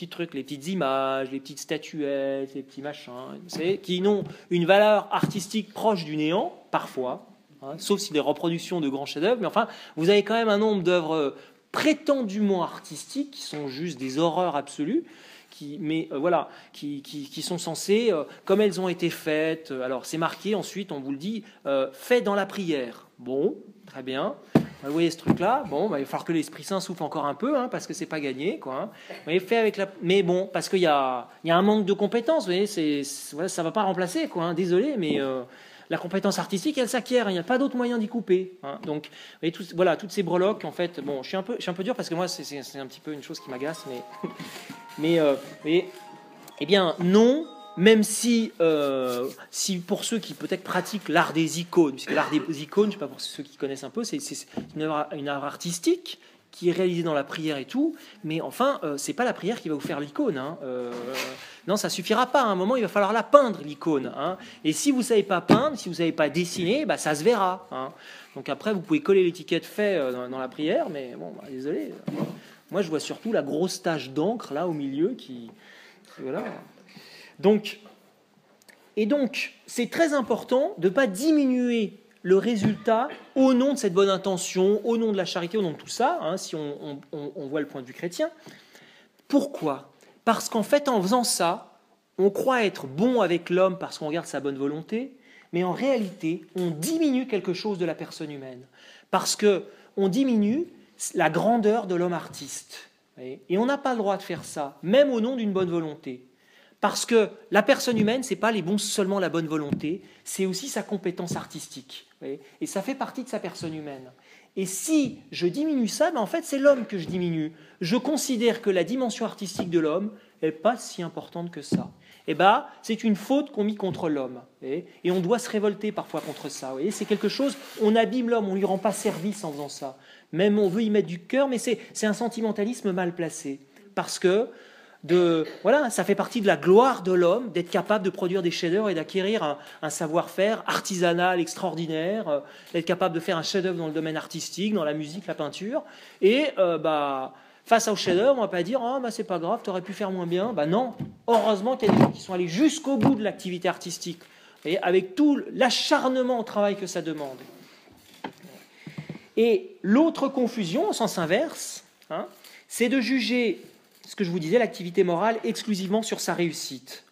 trucs, les petites images, les petites statuettes, les petits machins, vous savez, qui n'ont une valeur artistique proche du néant, parfois, hein, sauf si des reproductions de grands chefs-d'œuvre, mais enfin, vous avez quand même un nombre d'œuvres prétendument artistiques qui sont juste des horreurs absolues, qui sont censées, comme elles ont été faites, alors c'est marqué ensuite, on vous le dit, fait dans la prière. Bon, très bien. Vous voyez ce truc-là, bon, il va falloir que l'Esprit Saint souffle encore un peu, hein, parce que c'est pas gagné, quoi. Hein. Mais fait avec mais bon, parce qu'il y a un manque de compétences, vous voyez, ça va pas remplacer, quoi. Hein, désolé, mais la compétence artistique, elle s'acquiert. Il n'y a pas d'autre moyen d'y couper. Hein. Donc, vous voyez, toutes ces breloques, en fait, bon, je suis un peu dur parce que moi, c'est un petit peu une chose qui m'agace, mais vous voyez, eh bien, non. Même si pour ceux qui peut-être pratiquent l'art des icônes, puisque l'art des icônes, je ne sais pas pour ceux qui connaissent un peu, c'est une art artistique qui est réalisée dans la prière et tout, mais enfin, c'est pas la prière qui va vous faire l'icône. Hein. Non, ça suffira pas. À un moment, il va falloir la peindre, l'icône. Hein. Et si vous savez pas peindre, si vous savez pas dessiner, ça se verra. Hein. Donc après, vous pouvez coller l'étiquette fait dans la prière, mais bon, désolé. Moi, je vois surtout la grosse tache d'encre là au milieu qui voilà. Donc, c'est très important de ne pas diminuer le résultat au nom de cette bonne intention, au nom de la charité, au nom de tout ça, hein, si on voit le point de vue chrétien. Pourquoi ? Parce qu'en fait, en faisant ça, on croit être bon avec l'homme parce qu'on regarde sa bonne volonté, mais en réalité, on diminue quelque chose de la personne humaine. Parce qu'on diminue la grandeur de l'homme artiste. Et on n'a pas le droit de faire ça, même au nom d'une bonne volonté. Parce que la personne humaine, ce n'est pas seulement la bonne volonté, c'est aussi sa compétence artistique. Et ça fait partie de sa personne humaine. Et si je diminue ça, en fait, c'est l'homme que je diminue. Je considère que la dimension artistique de l'homme n'est pas si importante que ça. C'est une faute qu'on met contre l'homme. Et on doit se révolter parfois contre ça. C'est quelque chose, on abîme l'homme, on ne lui rend pas service en faisant ça. Même on veut y mettre du cœur, mais c'est un sentimentalisme mal placé. Parce que ça fait partie de la gloire de l'homme d'être capable de produire des chefs-d'œuvre et d'acquérir un savoir-faire artisanal extraordinaire, d'être capable de faire un chef-d'œuvre dans le domaine artistique, dans la musique, la peinture. Et face au chef-d'œuvre, on ne va pas dire c'est pas grave, tu aurais pu faire moins bien. Non, heureusement qu'il y a des gens qui sont allés jusqu'au bout de l'activité artistique, et avec tout l'acharnement au travail que ça demande. Et l'autre confusion, au sens inverse, c'est de juger, ce que je vous disais, l'activité morale exclusivement sur sa réussite.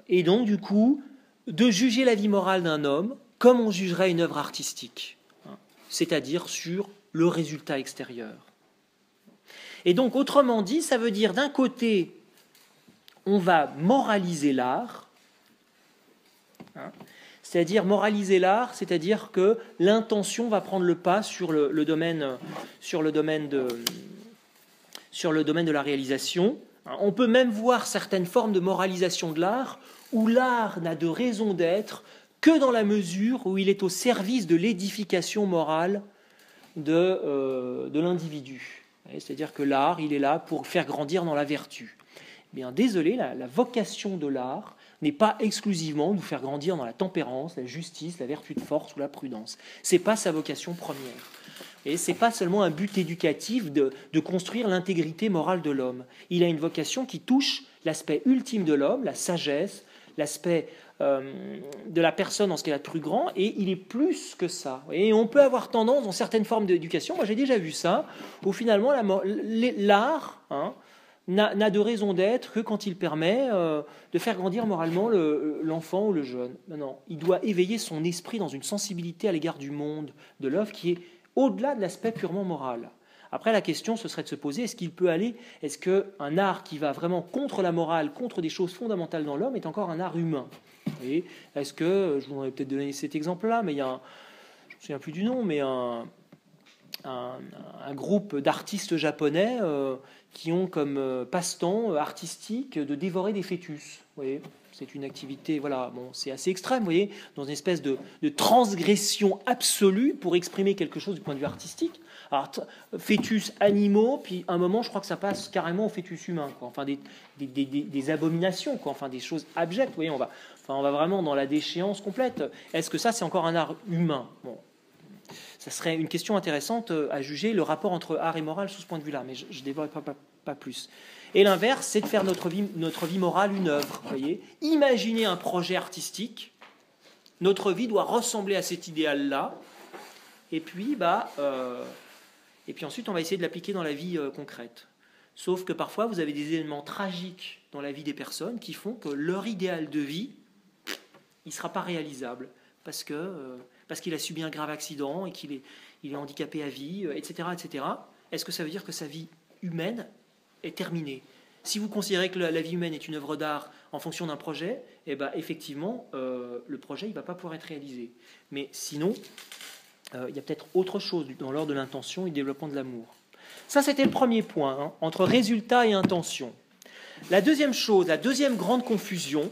Et donc, du coup, de juger la vie morale d'un homme comme on jugerait une œuvre artistique, c'est-à-dire sur le résultat extérieur. Et donc, autrement dit, ça veut dire, d'un côté, on va moraliser l'art, c'est-à-dire moraliser l'art, c'est-à-dire que l'intention va prendre le pas sur le domaine de la réalisation. On peut même voir certaines formes de moralisation de l'art où l'art n'a de raison d'être que dans la mesure où il est au service de l'édification morale de l'individu. C'est-à-dire que l'art, il est là pour faire grandir dans la vertu. Bien, désolé, la vocation de l'art n'est pas exclusivement de nous faire grandir dans la tempérance, la justice, la vertu de force ou la prudence. Ce n'est pas sa vocation première. Et ce n'est pas seulement un but éducatif de construire l'intégrité morale de l'homme. Il a une vocation qui touche l'aspect ultime de l'homme, la sagesse, l'aspect de la personne en ce qu'elle a de plus grand, et il est plus que ça. Et on peut avoir tendance, dans certaines formes d'éducation, moi j'ai déjà vu ça, où finalement l'art n'a de raison d'être que quand il permet de faire grandir moralement l'enfant ou le jeune. Non, il doit éveiller son esprit dans une sensibilité à l'égard du monde, de l'œuvre qui est au-delà de l'aspect purement moral. Après, la question, ce serait de se poser, est-ce qu'un art qui va vraiment contre la morale, contre des choses fondamentales dans l'homme, est encore un art humain? Et est-ce que, je vous en ai peut-être donné cet exemple-là, mais il y a je ne me souviens plus du nom, mais un groupe d'artistes japonais qui ont comme passe-temps artistique de dévorer des fœtus. Vous voyez, c'est une activité, c'est assez extrême, vous voyez, dans une espèce de transgression absolue pour exprimer quelque chose du point de vue artistique. Alors, fœtus animaux, puis à un moment, je crois que ça passe carrément au fœtus humain, quoi. Enfin, des abominations, quoi. Enfin, des choses abjectes. Vous voyez, on va vraiment dans la déchéance complète. Est-ce que ça, c'est encore un art humain? Bon, ça serait une question intéressante à juger, le rapport entre art et morale sous ce point de vue-là, mais je ne dévoile pas plus. Et l'inverse, c'est de faire notre vie morale une œuvre. Vous voyez, imaginez un projet artistique. Notre vie doit ressembler à cet idéal-là. Et puis, ensuite, on va essayer de l'appliquer dans la vie concrète. Sauf que parfois, vous avez des éléments tragiques dans la vie des personnes qui font que leur idéal de vie, il ne sera pas réalisable parce qu'il a subi un grave accident et qu'il est handicapé à vie, etc., etc. Est-ce que ça veut dire que sa vie humaine est terminée? Si vous considérez que la vie humaine est une œuvre d'art en fonction d'un projet, effectivement, le projet ne va pas pouvoir être réalisé. Mais sinon, il y a peut-être autre chose dans l'ordre de l'intention et du développement de l'amour. Ça, c'était le premier point, entre résultat et intention. La deuxième chose, la deuxième grande confusion,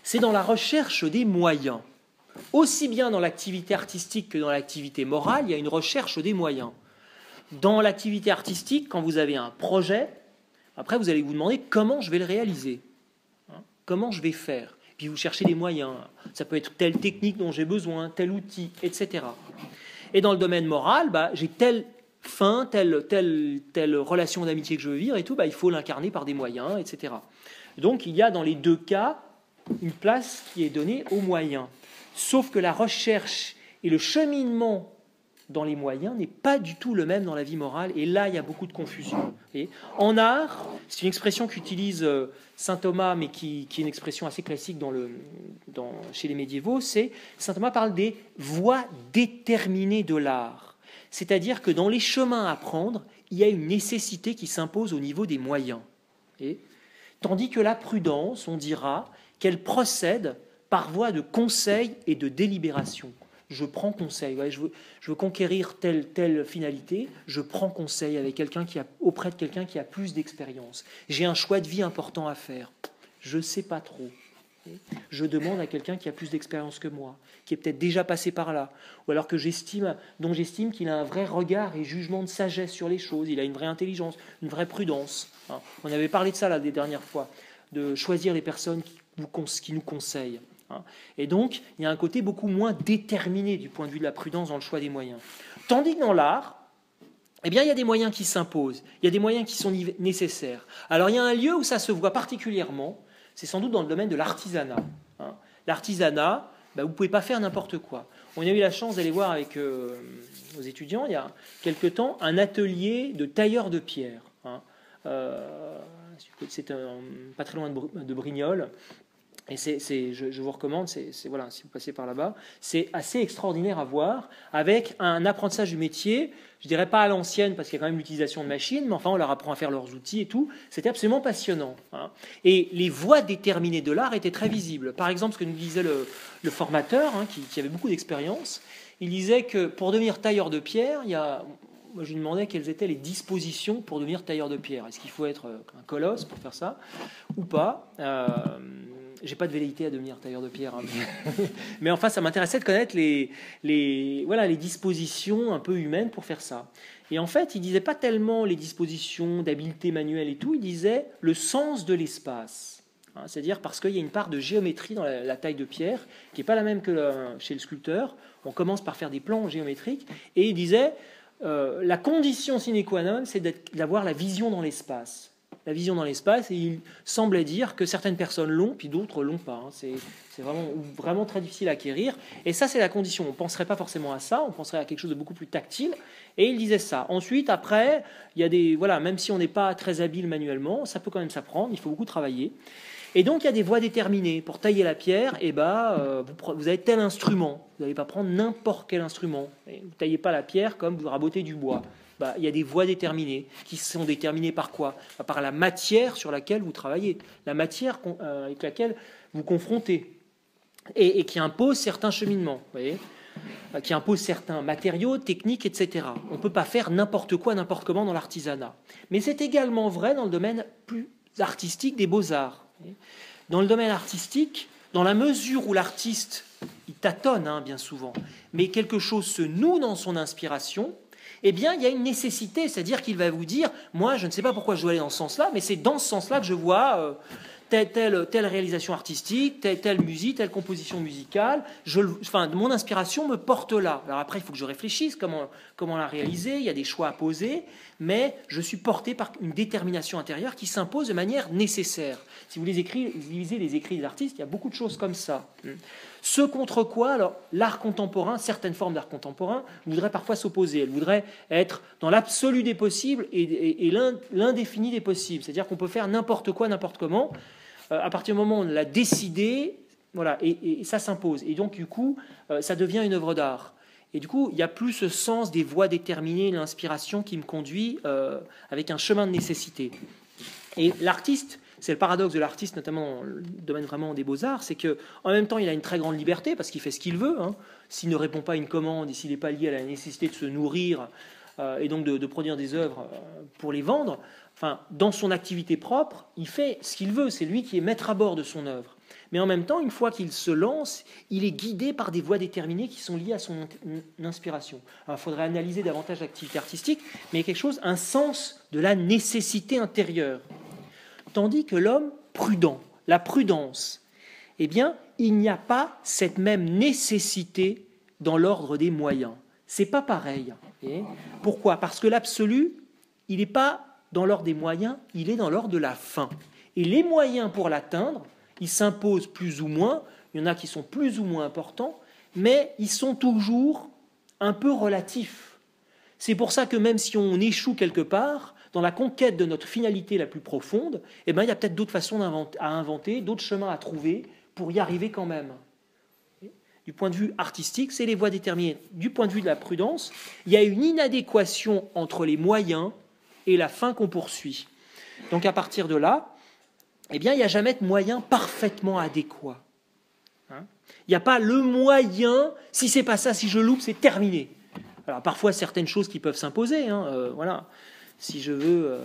c'est dans la recherche des moyens. Aussi bien dans l'activité artistique que dans l'activité morale, il y a une recherche des moyens. Dans l'activité artistique, quand vous avez un projet, après vous allez vous demander comment je vais le réaliser, comment je vais faire. Puis vous cherchez des moyens. Ça peut être telle technique dont j'ai besoin, tel outil, etc. Et dans le domaine moral, j'ai telle fin, telle relation d'amitié que je veux vivre et tout, il faut l'incarner par des moyens, etc. Donc il y a dans les deux cas une place qui est donnée aux moyens. Sauf que la recherche et le cheminement dans les moyens n'est pas du tout le même dans la vie morale, et là il y a beaucoup de confusion. Et en art, c'est une expression qu'utilise saint Thomas, mais qui est une expression assez classique chez les médiévaux, c'est saint Thomas parle des voies déterminées de l'art. C'est-à-dire que dans les chemins à prendre, il y a une nécessité qui s'impose au niveau des moyens. Et, tandis que la prudence, on dira qu'elle procède par voie de conseil et de délibération. Je prends conseil, ouais, je veux conquérir telle finalité, je prends conseil avec auprès de quelqu'un qui a plus d'expérience. J'ai un choix de vie important à faire, je ne sais pas trop. Je demande à quelqu'un qui a plus d'expérience que moi, qui est peut-être déjà passé par là, ou alors dont j'estime qu'il a un vrai regard et jugement de sagesse sur les choses, il a une vraie intelligence, une vraie prudence. On avait parlé de ça là, des dernières fois, de choisir les personnes qui nous conseillent. Et donc, il y a un côté beaucoup moins déterminé du point de vue de la prudence dans le choix des moyens. Tandis que dans l'art, eh bien, il y a des moyens qui s'imposent, il y a des moyens qui sont nécessaires. Alors, il y a un lieu où ça se voit particulièrement, c'est sans doute dans le domaine de l'artisanat. L'artisanat, vous ne pouvez pas faire n'importe quoi. On a eu la chance d'aller voir avec nos étudiants, il y a quelque temps, un atelier de tailleur de pierre. C'est pas très loin de Brignoles. Et je vous recommande, voilà, si vous passez par là-bas, c'est assez extraordinaire à voir, avec un apprentissage du métier, je dirais pas à l'ancienne, parce qu'il y a quand même l'utilisation de machines, mais enfin on leur apprend à faire leurs outils et tout, c'était absolument passionnant. Et les voies déterminées de l'art étaient très visibles. Par exemple, ce que nous disait le formateur, qui avait beaucoup d'expérience, il disait que pour devenir tailleur de pierre, moi, je lui demandais quelles étaient les dispositions pour devenir tailleur de pierre. Est-ce qu'il faut être un colosse pour faire ça ou pas J'ai pas de velléité à devenir tailleur de pierre, mais enfin, ça m'intéressait de connaître les dispositions un peu humaines pour faire ça. Et en fait, il disait pas tellement les dispositions d'habileté manuelle et tout, il disait le sens de l'espace. C'est-à-dire parce qu'il y a une part de géométrie dans la taille de pierre qui n'est pas la même que chez le sculpteur. On commence par faire des plans géométriques, et il disait la condition sine qua non, c'est d'avoir la vision dans l'espace. La vision dans l'espace, et il semblait dire que certaines personnes l'ont, puis d'autres l'ont pas. C'est vraiment très difficile à acquérir. Et ça, c'est la condition. On ne penserait pas forcément à ça, on penserait à quelque chose de beaucoup plus tactile. Et il disait ça. Ensuite, après, il y a même si on n'est pas très habile manuellement, ça peut quand même s'apprendre, il faut beaucoup travailler. Et donc, il y a des voies déterminées. Pour tailler la pierre, vous avez tel instrument. Vous n'allez pas prendre n'importe quel instrument. Vous ne taillez pas la pierre comme vous rabotez du bois. Il y a des voies déterminées qui sont déterminées par quoi ? Par la matière sur laquelle vous travaillez, la matière avec laquelle vous confrontez, et qui impose certains cheminements, vous voyez, qui impose certains matériaux, techniques, etc. On ne peut pas faire n'importe quoi, n'importe comment dans l'artisanat. Mais c'est également vrai dans le domaine plus artistique des beaux-arts. Dans le domaine artistique, dans la mesure où l'artiste, il tâtonne bien souvent, mais quelque chose se noue dans son inspiration, eh bien, il y a une nécessité, c'est-à-dire qu'il va vous dire, moi, je ne sais pas pourquoi je dois aller dans ce sens-là, mais c'est dans ce sens-là que je vois telle réalisation artistique, telle musique, telle composition musicale. Mon inspiration me porte là. Alors après, il faut que je réfléchisse comment la réaliser, il y a des choix à poser, mais je suis porté par une détermination intérieure qui s'impose de manière nécessaire. Si vous lisez les écrits des artistes, il y a beaucoup de choses comme ça. Ce contre quoi, alors, l'art contemporain, certaines formes d'art contemporain, voudraient parfois s'opposer. Elles voudraient être dans l'absolu des possibles et l'indéfini des possibles. C'est-à-dire qu'on peut faire n'importe quoi, n'importe comment. À partir du moment où on l'a décidé, voilà, et ça s'impose. Et donc, du coup, ça devient une œuvre d'art. Et du coup, il n'y a plus ce sens des voies déterminées, l'inspiration qui me conduit avec un chemin de nécessité. Et l'artiste, c'est le paradoxe de l'artiste, notamment dans le domaine vraiment des beaux-arts, c'est qu'en même temps, il a une très grande liberté parce qu'il fait ce qu'il veut. S'il ne répond pas à une commande et s'il n'est pas lié à la nécessité de se nourrir et donc de produire des œuvres pour les vendre, dans son activité propre, il fait ce qu'il veut. C'est lui qui est maître à bord de son œuvre. Mais en même temps, une fois qu'il se lance, il est guidé par des voies déterminées qui sont liées à son inspiration. Alors, il faudrait analyser davantage l'activité artistique, mais il y a quelque chose, un sens de la nécessité intérieure. Tandis que l'homme prudent, la prudence, eh bien, il n'y a pas cette même nécessité dans l'ordre des moyens. C'est pas pareil. Pourquoi ? Parce que l'absolu, il n'est pas dans l'ordre des moyens, il est dans l'ordre de la fin. Et les moyens pour l'atteindre, ils s'imposent plus ou moins, il y en a qui sont plus ou moins importants, mais ils sont toujours un peu relatif. C'est pour ça que même si on échoue quelque part, dans la conquête de notre finalité la plus profonde, eh ben, il y a peut-être d'autres façons à inventer, d'autres chemins à trouver pour y arriver quand même. Du point de vue artistique, c'est les voies déterminées. Du point de vue de la prudence, il y a une inadéquation entre les moyens et la fin qu'on poursuit. Donc à partir de là, eh bien, il n'y a jamais de moyen parfaitement adéquat. Il n'y a pas le moyen, si c'est pas ça, si je loupe, c'est terminé. Alors parfois, certaines choses qui peuvent s'imposer. Voilà. Si je veux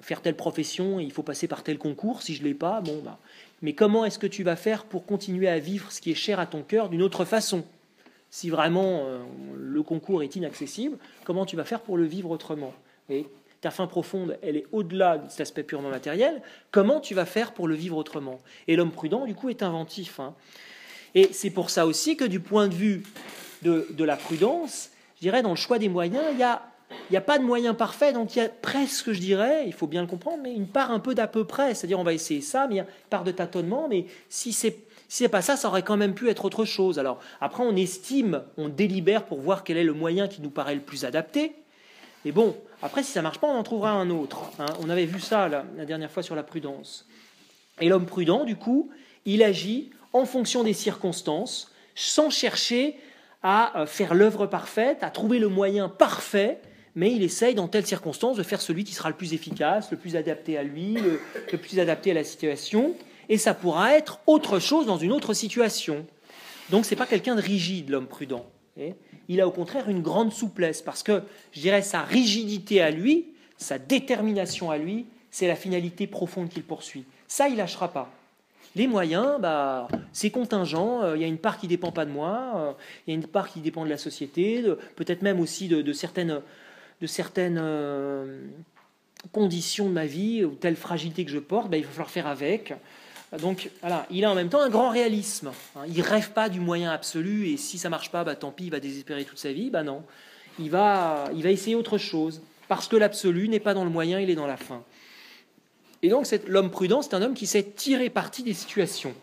faire telle profession, il faut passer par tel concours. Si je ne l'ai pas, bon, bah. Mais comment est-ce que tu vas faire pour continuer à vivre ce qui est cher à ton cœur d'une autre façon? Si vraiment le concours est inaccessible, comment tu vas faire pour le vivre autrement? Et ta fin profonde, elle est au-delà de cet aspect purement matériel. Comment tu vas faire pour le vivre autrement? Et l'homme prudent, du coup, est inventif. Et c'est pour ça aussi que du point de vue de la prudence, je dirais, dans le choix des moyens, il n'y a pas de moyen parfait, donc il y a presque, je dirais, il faut bien le comprendre, mais une part un peu d'à peu près. C'est-à-dire, on va essayer ça, mais il y a une part de tâtonnement, mais si c'est pas ça, ça aurait quand même pu être autre chose. Alors, après, on estime, on délibère pour voir quel est le moyen qui nous paraît le plus adapté. Mais bon, après, si ça ne marche pas, on en trouvera un autre. On avait vu ça la dernière fois sur la prudence. Et l'homme prudent, du coup, il agit en fonction des circonstances, sans chercher à faire l'œuvre parfaite, à trouver le moyen parfait, mais il essaye, dans telle circonstance, de faire celui qui sera le plus efficace, le plus adapté à lui, le plus adapté à la situation, et ça pourra être autre chose dans une autre situation. Donc, ce n'est pas quelqu'un de rigide, l'homme prudent. Il a au contraire une grande souplesse, parce que, je dirais, sa rigidité à lui, sa détermination à lui, c'est la finalité profonde qu'il poursuit. Ça, il ne lâchera pas. Les moyens, c'est contingent, il y a une part qui ne dépend pas de moi, il y a une part qui dépend de la société, peut-être même aussi de certaines conditions de ma vie, ou telle fragilité que je porte, il va falloir faire avec. Donc voilà, il a en même temps un grand réalisme. Il ne rêve pas du moyen absolu, et si ça ne marche pas, tant pis, il va désespérer toute sa vie. Non, il va essayer autre chose, parce que l'absolu n'est pas dans le moyen, il est dans la fin. Et donc l'homme prudent, c'est un homme qui sait tirer parti des situations.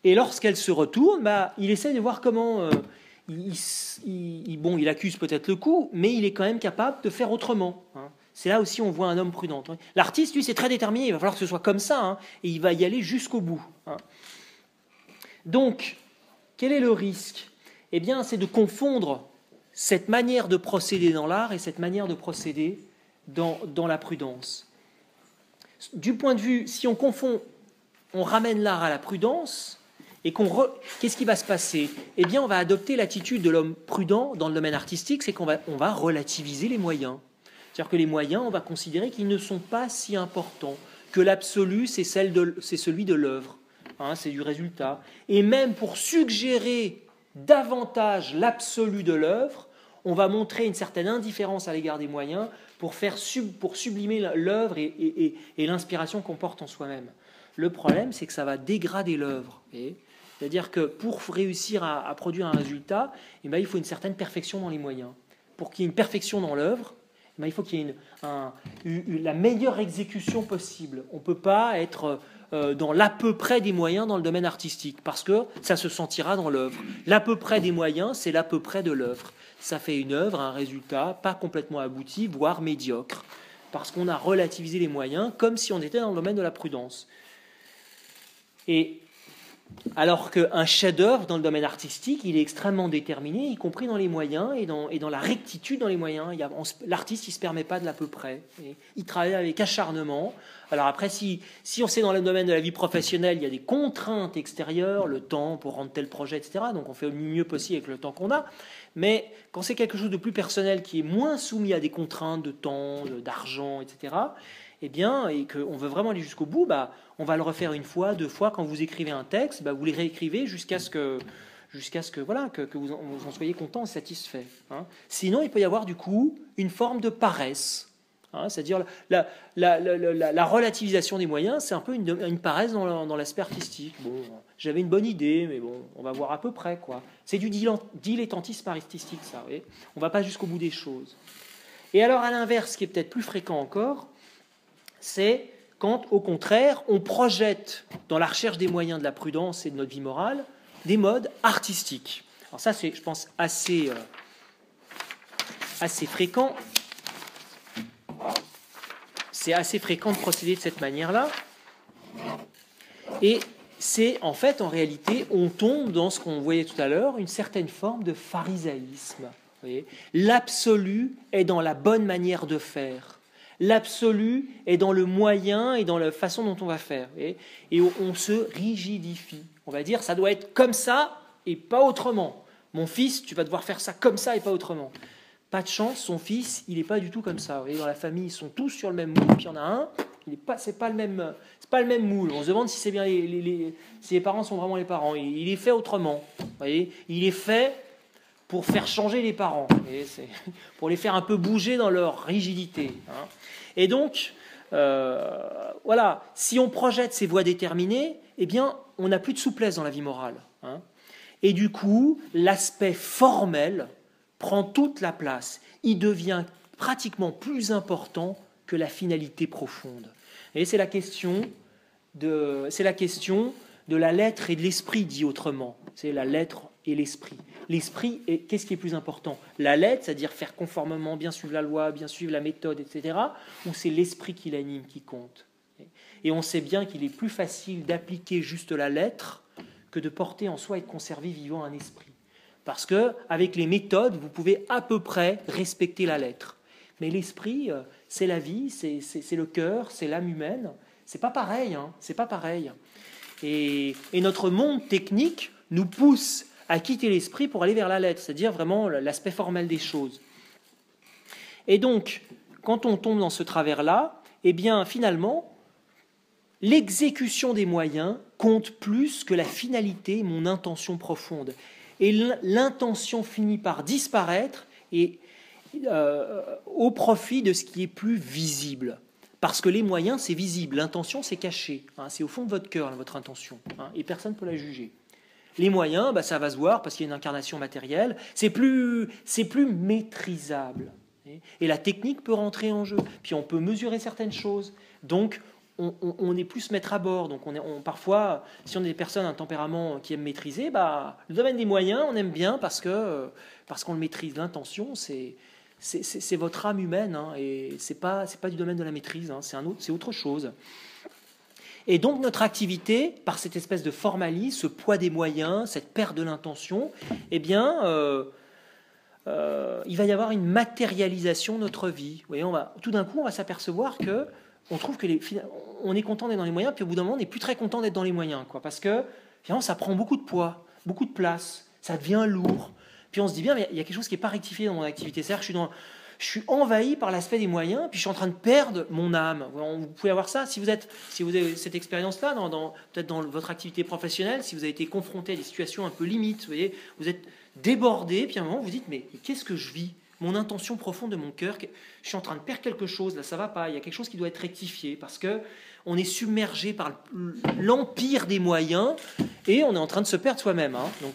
Et lorsqu'elle se retourne, il essaie de voir comment... il accuse peut-être le coup, mais il est quand même capable de faire autrement. C'est là aussi on voit un homme prudent. L'artiste, lui, c'est très déterminé, il va falloir que ce soit comme ça, et il va y aller jusqu'au bout. Donc, quel est le risque? Eh bien, c'est de confondre cette manière de procéder dans l'art et cette manière de procéder dans la prudence. Du point de vue, si on confond, on ramène l'art à la prudence, et qu'est-ce qui va se passer? Eh bien, on va adopter l'attitude de l'homme prudent dans le domaine artistique, c'est qu'on va relativiser les moyens. C'est-à-dire que les moyens, on va considérer qu'ils ne sont pas si importants, que l'absolu, c'est celui de l'œuvre, c'est du résultat. Et même pour suggérer davantage l'absolu de l'œuvre, on va montrer une certaine indifférence à l'égard des moyens pour sublimer l'œuvre et l'inspiration qu'on porte en soi-même. Le problème, c'est que ça va dégrader l'œuvre. C'est-à-dire que pour réussir à produire un résultat, il faut une certaine perfection dans les moyens. Pour qu'il y ait une perfection dans l'œuvre, il faut qu'il y ait la meilleure exécution possible. On ne peut pas être dans l'à peu près des moyens dans le domaine artistique, parce que ça se sentira dans l'œuvre. L'à peu près des moyens, c'est l'à peu près de l'œuvre. Ça fait une œuvre, un résultat pas complètement abouti, voire médiocre, parce qu'on a relativisé les moyens comme si on était dans le domaine de la prudence. Et alors qu'un chef-d'œuvre dans le domaine artistique, il est extrêmement déterminé, y compris dans les moyens et dans la rectitude dans les moyens. L'artiste, il ne se permet pas de l'à peu près. Il travaille avec acharnement. Alors après, si on sait dans le domaine de la vie professionnelle, il y a des contraintes extérieures, le temps pour rendre tel projet, etc. Donc on fait le mieux possible avec le temps qu'on a. Mais quand c'est quelque chose de plus personnel, qui est moins soumis à des contraintes de temps, d'argent, etc., et qu'on veut vraiment aller jusqu'au bout, on va le refaire une fois, deux fois. Quand vous écrivez un texte, vous les réécrivez jusqu'à ce que vous en soyez content et satisfait. Sinon, il peut y avoir du coup une forme de paresse. C'est-à-dire la relativisation des moyens, c'est un peu une paresse dans l'aspect artistique. Bon, j'avais une bonne idée, mais bon, on va voir à peu près, quoi. C'est du dilettantisme artistique, ça. On ne va pas jusqu'au bout des choses. Et alors, à l'inverse, ce qui est peut-être plus fréquent encore, c'est quand, au contraire, on projette dans la recherche des moyens de la prudence et de notre vie morale des modes artistiques. Alors ça, c'est, je pense, assez fréquent. C'est assez fréquent de procéder de cette manière-là. Et c'est, en fait, en réalité, on tombe dans ce qu'on voyait tout à l'heure, une certaine forme de pharisaïsme. L'absolu est dans la bonne manière de faire. L'absolu est dans le moyen et dans la façon dont on va faire. Et on se rigidifie. On va dire, ça doit être comme ça et pas autrement. Mon fils, tu vas devoir faire ça comme ça et pas autrement. Pas de chance, son fils, il n'est pas du tout comme ça. Vous voyez, dans la famille, ils sont tous sur le même moule, puis il y en a un, c'est pas le même moule. On se demande si c'est bien si les parents sont vraiment les parents. Il est fait autrement. Vous voyez, il est fait pour faire changer les parents, pour les faire un peu bouger dans leur rigidité. Et donc, voilà, si on projette ces voies déterminées, eh bien, on n'a plus de souplesse dans la vie morale. Et du coup, l'aspect formel prend toute la place. Il devient pratiquement plus important que la finalité profonde. Et c'est la question de la lettre et de l'esprit, dit autrement. C'est la lettre et l'esprit. L'esprit, qu'est-ce qui est plus important? La lettre, c'est-à-dire faire conformément, bien suivre la loi, bien suivre la méthode, etc. Ou c'est l'esprit qui l'anime, qui compte? Et on sait bien qu'il est plus facile d'appliquer juste la lettre que de porter en soi et de conserver vivant un esprit. Parce qu'avec les méthodes, vous pouvez à peu près respecter la lettre. Mais l'esprit, c'est la vie, c'est le cœur, c'est l'âme humaine. C'est pas pareil, c'est pas pareil. Et notre monde technique nous pousse à quitter l'esprit pour aller vers la lettre, c'est-à-dire vraiment l'aspect formel des choses. Et donc, quand on tombe dans ce travers-là, eh bien, finalement, l'exécution des moyens compte plus que la finalité, mon intention profonde. Et l'intention finit par disparaître et au profit de ce qui est plus visible. Parce que les moyens, c'est visible. L'intention, c'est caché. C'est au fond de votre cœur, votre intention. Et personne ne peut la juger. Les moyens, ça va se voir parce qu'il y a une incarnation matérielle. C'est plus maîtrisable. Et la technique peut rentrer en jeu. Puis on peut mesurer certaines choses. Donc, on est plus mettre à bord. Donc, parfois, si on est des personnes à un tempérament qui aiment maîtriser, le domaine des moyens, on aime bien parce qu'on le maîtrise. L'intention, c'est votre âme humaine, et c'est pas du domaine de la maîtrise, c'est autre chose. Et donc notre activité, par cette espèce de formalisme, ce poids des moyens, cette perte de l'intention, eh bien, il va y avoir une matérialisation de notre vie. Vous voyez, tout d'un coup, on va s'apercevoir que on trouve que on est content d'être dans les moyens, puis au bout d'un moment, on n'est plus très content d'être dans les moyens, parce que finalement, ça prend beaucoup de poids, beaucoup de place, ça devient lourd. Puis on se dit bien, mais il y a quelque chose qui n'est pas rectifié dans mon activité. C'est-à-dire que je suis envahi par l'aspect des moyens, puis je suis en train de perdre mon âme. Vous pouvez avoir ça si vous avez cette expérience-là, peut-être dans votre activité professionnelle, si vous avez été confronté à des situations un peu limites, vous êtes débordé, puis à un moment vous dites, mais qu'est-ce que je vis? Mon intention profonde de mon cœur, je suis en train de perdre quelque chose, là ça va pas, il y a quelque chose qui doit être rectifié, parce que on est submergé par l'empire des moyens, et on est en train de se perdre soi-même. Donc,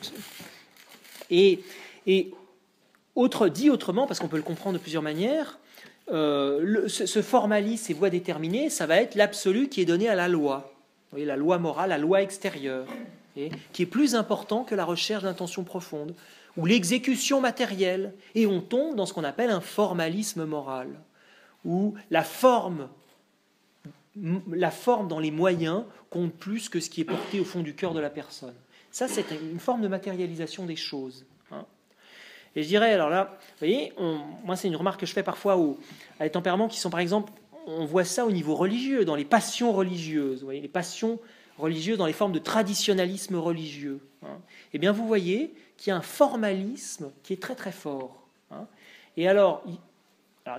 et dit autrement, parce qu'on peut le comprendre de plusieurs manières, ce formalisme, ces voies déterminées, ça va être l'absolu qui est donné à la loi. Vous voyez, la loi morale, la loi extérieure, qui est plus important que la recherche d'intention profonde, ou l'exécution matérielle. Et on tombe dans ce qu'on appelle un formalisme moral, où la forme dans les moyens compte plus que ce qui est porté au fond du cœur de la personne. Ça, c'est une forme de matérialisation des choses. Et je dirais, alors là, vous voyez, moi c'est une remarque que je fais parfois à des tempéraments qui sont, par exemple, on voit ça au niveau religieux, dans les passions religieuses, vous voyez, les passions religieuses dans les formes de traditionnalisme religieux. Eh bien, vous voyez qu'il y a un formalisme qui est très très fort. Et alors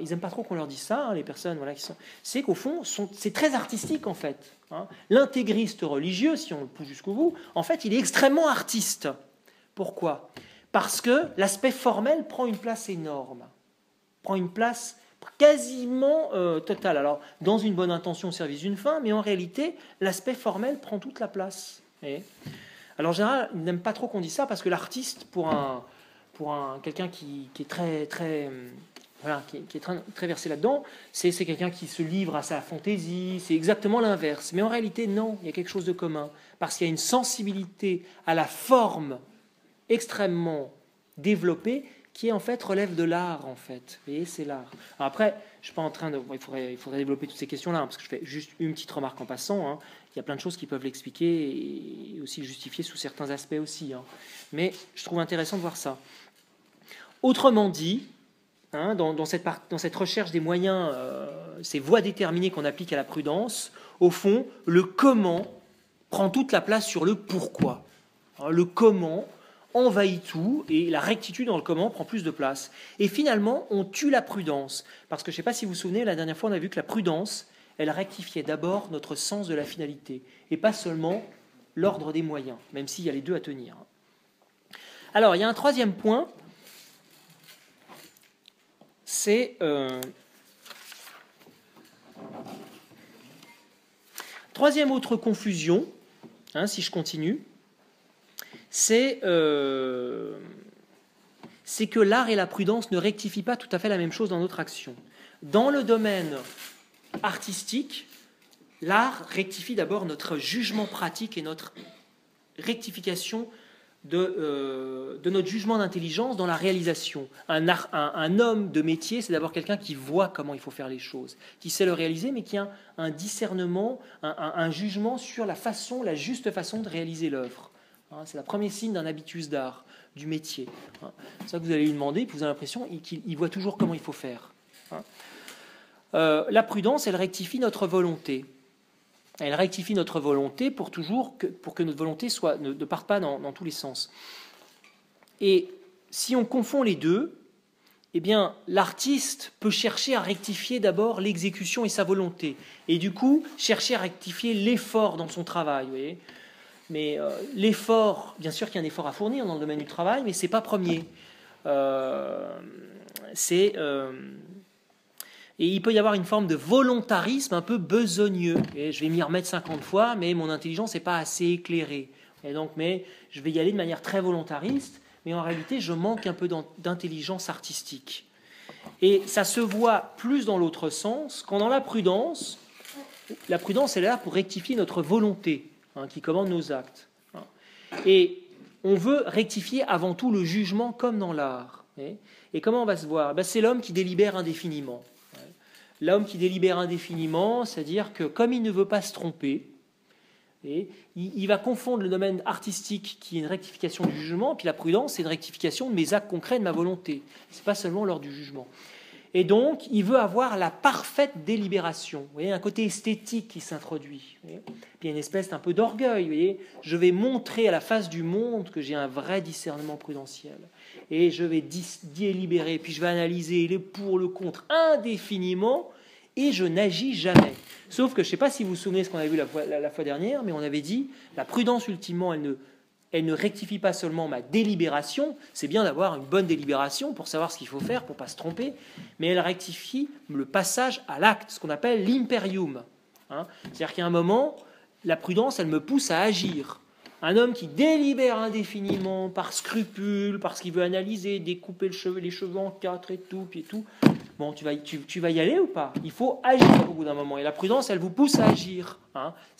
ils n'aiment pas trop qu'on leur dise ça, les personnes qui sont... C'est qu'au fond, c'est très artistique en fait. L'intégriste religieux, si on le pousse jusqu'au bout, en fait, il est extrêmement artiste. Pourquoi ? Parce que l'aspect formel prend une place énorme, prend une place quasiment totale. Alors, dans une bonne intention au service d'une fin, mais en réalité, l'aspect formel prend toute la place. Alors, en général, ils n'aiment pas trop qu'on dise ça, parce que l'artiste, pour quelqu'un qui est très, très, qui est très versé là-dedans, c'est quelqu'un qui se livre à sa fantaisie, c'est exactement l'inverse. Mais en réalité, non, il y a quelque chose de commun, parce qu'il y a une sensibilité à la forme extrêmement développée qui en fait relève de l'art en fait. Vous voyez, c'est l'art. Alors après, je suis pas en train de, il faudrait développer toutes ces questions-là parce que je fais juste une petite remarque en passant. Hein. Il y a plein de choses qui peuvent l'expliquer et aussi le justifier sous certains aspects aussi. Hein. Mais je trouve intéressant de voir ça. Autrement dit, hein, dans cette recherche des moyens, ces voies déterminées qu'on applique à la prudence, au fond, le comment prend toute la place sur le pourquoi. Hein, le comment envahit tout et la rectitude dans le comment prend plus de place. Et finalement, on tue la prudence. Parce que je ne sais pas si vous vous souvenez, la dernière fois, on a vu que la prudence, elle rectifiait d'abord notre sens de la finalité et pas seulement l'ordre des moyens, même s'il y a les deux à tenir. Alors, il y a un troisième point, c'est troisième autre confusion, hein, si je continue, c'est que l'art et la prudence ne rectifient pas tout à fait la même chose dans notre action. Dans le domaine artistique, l'art rectifie d'abord notre jugement pratique et notre rectification de notre jugement d'intelligence dans la réalisation. Un homme de métier, c'est d'abord quelqu'un qui voit comment il faut faire les choses, qui sait le réaliser, mais qui a un discernement, un jugement sur la juste façon de réaliser l'œuvre. C'est le premier signe d'un habitus d'art, du métier. C'est ça que vous allez lui demander, puis vous avez l'impression qu'il voit toujours comment il faut faire. La prudence, elle rectifie notre volonté. Elle rectifie notre volonté pour que notre volonté ne parte pas dans tous les sens. Et si on confond les deux, eh bien, l'artiste peut chercher à rectifier d'abord l'exécution et sa volonté. Et du coup, chercher à rectifier l'effort dans son travail. Vous voyez ? Mais l'effort, bien sûr qu'il y a un effort à fournir dans le domaine du travail, mais ce n'est pas premier. Et il peut y avoir une forme de volontarisme un peu besogneux. Et je vais m'y remettre 50 fois, mais mon intelligence n'est pas assez éclairée. Et donc, mais je vais y aller de manière très volontariste, mais en réalité, je manque un peu d'intelligence artistique. Et ça se voit plus dans l'autre sens, quand dans la prudence, elle est là pour rectifier notre volonté, hein, qui commande nos actes. Hein. Et on veut rectifier avant tout le jugement comme dans l'art. Et comment on va se voir ? C'est l'homme qui délibère indéfiniment. L'homme qui délibère indéfiniment, c'est-à-dire que comme il ne veut pas se tromper, il va confondre le domaine artistique qui est une rectification du jugement, puis la prudence, c'est une rectification de mes actes concrets, de ma volonté. Ce n'est pas seulement lors du jugement. Et donc, il veut avoir la parfaite délibération. Vous voyez, un côté esthétique qui s'introduit. Puis il y a une espèce d'un peu d'orgueil. Vous voyez, je vais montrer à la face du monde que j'ai un vrai discernement prudentiel. Et je vais délibérer, puis je vais analyser les pour, le contre indéfiniment, et je n'agis jamais. Sauf que, je ne sais pas si vous vous souvenez de ce qu'on avait vu la fois dernière, mais on avait dit, la prudence, ultimement, elle ne rectifie pas seulement ma délibération, c'est bien d'avoir une bonne délibération pour savoir ce qu'il faut faire, pour ne pas se tromper, mais elle rectifie le passage à l'acte, ce qu'on appelle l'imperium. C'est-à-dire qu'à un moment, la prudence, elle me pousse à agir. Un homme qui délibère indéfiniment, par scrupule, parce qu'il veut analyser, découper les cheveux en quatre et tout, puis tout, bon, tu vas y aller ou pas ? Il faut agir au bout d'un moment. Et la prudence, elle vous pousse à agir.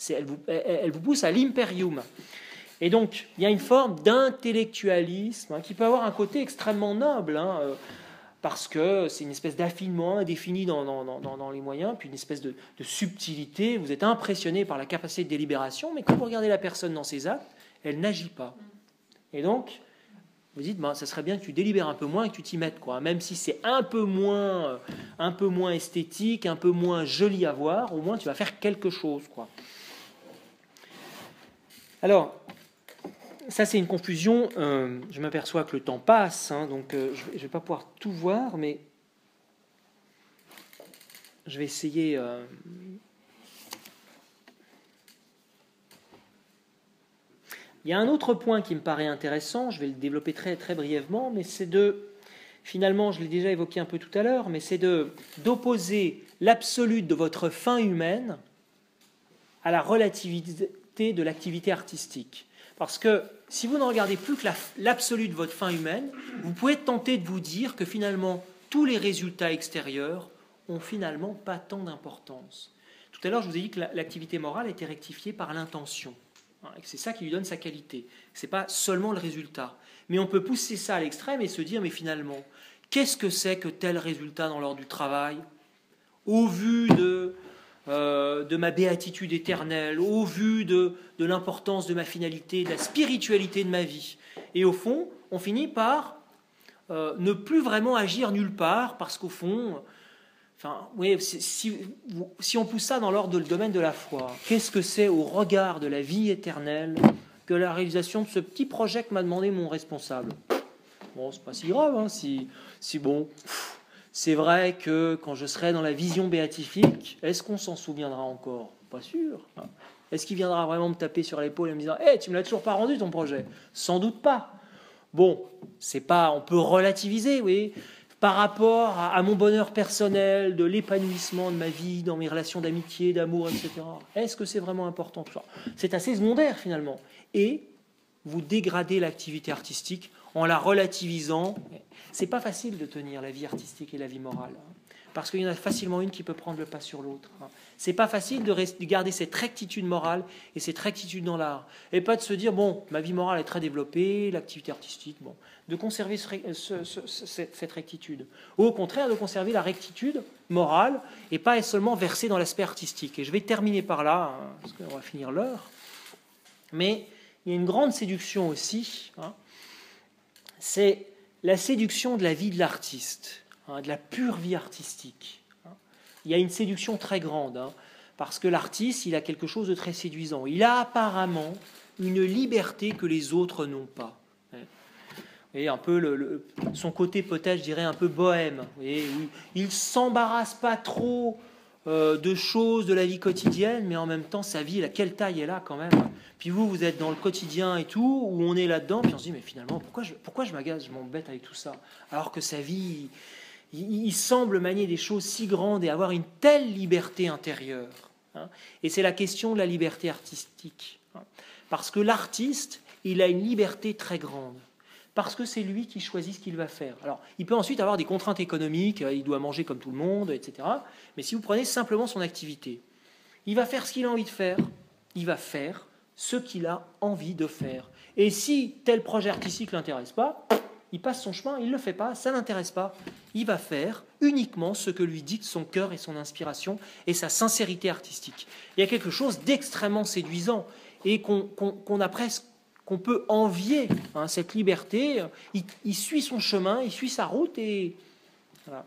Elle vous pousse à l'imperium. Et donc, il y a une forme d'intellectualisme qui peut avoir un côté extrêmement noble, parce que c'est une espèce d'affinement indéfini dans les moyens, puis une espèce de subtilité. Vous êtes impressionné par la capacité de délibération, mais quand vous regardez la personne dans ses actes, elle n'agit pas. Et donc, vous dites, ça serait bien que tu délibères un peu moins et que tu t'y mettes, quoi. Même si c'est un peu moins esthétique, un peu moins joli à voir, au moins tu vas faire quelque chose, quoi. Alors, ça c'est une confusion. Je m'aperçois que le temps passe, donc je ne vais pas pouvoir tout voir, mais je vais essayer. Il y a un autre point qui me paraît intéressant, je vais le développer très, très brièvement, mais c'est finalement, je l'ai déjà évoqué un peu tout à l'heure, mais c'est d'opposer l'absolu de votre fin humaine à la relativité de l'activité artistique. Parce que si vous ne regardez plus que l'absolu de votre fin humaine, vous pouvez être tenté de vous dire que finalement, tous les résultats extérieurs ont finalement pas tant d'importance. Tout à l'heure, je vous ai dit que l'activité morale était rectifiée par l'intention. hein, et que c'est ça qui lui donne sa qualité. Ce n'est pas seulement le résultat. Mais on peut pousser ça à l'extrême et se dire, mais finalement, qu'est-ce que c'est que tel résultat dans l'ordre du travail, au vu de ma béatitude éternelle, au vu de l'importance de ma finalité, de la spiritualité de ma vie. Et au fond, on finit par ne plus vraiment agir nulle part, parce qu'au fond, enfin, oui, si on pousse ça dans l'ordre du domaine de la foi, qu'est-ce que c'est au regard de la vie éternelle que la réalisation de ce petit projet que m'a demandé mon responsable? Bon, c'est pas si grave, hein, si bon... C'est vrai que quand je serai dans la vision béatifique, est-ce qu'on s'en souviendra encore? Pas sûr. Est-ce qu'il viendra vraiment me taper sur l'épaule et me dire « Hey, tu me l'as toujours pas rendu ton projet ?» Sans doute pas. Bon, c'est pas, on peut relativiser, oui, par rapport à mon bonheur personnel, de l'épanouissement de ma vie, dans mes relations d'amitié, d'amour, etc. Est-ce que c'est vraiment important tout ça? C'est assez secondaire finalement. Et vous dégradez l'activité artistique en la relativisant. C'est pas facile de tenir la vie artistique et la vie morale, hein, parce qu'il y en a facilement une qui peut prendre le pas sur l'autre. Hein. C'est pas facile de garder cette rectitude morale et cette rectitude dans l'art, et pas de se dire bon, ma vie morale est très développée, l'activité artistique, bon, de conserver cette rectitude. Ou au contraire, de conserver la rectitude morale et pas seulement verser dans l'aspect artistique. Et je vais terminer par là, hein, parce qu'on va finir l'heure. Mais il y a une grande séduction aussi, hein, c'est la séduction de la vie de l'artiste, hein, de la pure vie artistique. Hein. Il y a une séduction très grande, hein, parce que l'artiste, il a quelque chose de très séduisant. Il a apparemment une liberté que les autres n'ont pas. Et un peu son côté peut-être, je dirais, un peu bohème. Et il ne s'embarrasse pas trop de choses de la vie quotidienne, mais en même temps, sa vie, quelle taille elle a quand même. Puis vous êtes dans le quotidien et tout, où on est là-dedans, puis on se dit, mais finalement, pourquoi je m'agace, je m'embête avec tout ça? Alors que sa vie, il semble manier des choses si grandes et avoir une telle liberté intérieure. Hein. Et c'est la question de la liberté artistique. Hein. Parce que l'artiste, il a une liberté très grande. Parce que c'est lui qui choisit ce qu'il va faire. Alors, il peut ensuite avoir des contraintes économiques, il doit manger comme tout le monde, etc. Mais si vous prenez simplement son activité, il va faire ce qu'il a envie de faire, il va faire ce qu'il a envie de faire. Et si tel projet artistique ne l'intéresse pas, il passe son chemin, il ne le fait pas, ça ne l'intéresse pas. Il va faire uniquement ce que lui dicte son cœur et son inspiration et sa sincérité artistique. Il y a quelque chose d'extrêmement séduisant et qu'on peut envier, hein, cette liberté. Il suit son chemin, il suit sa route et voilà.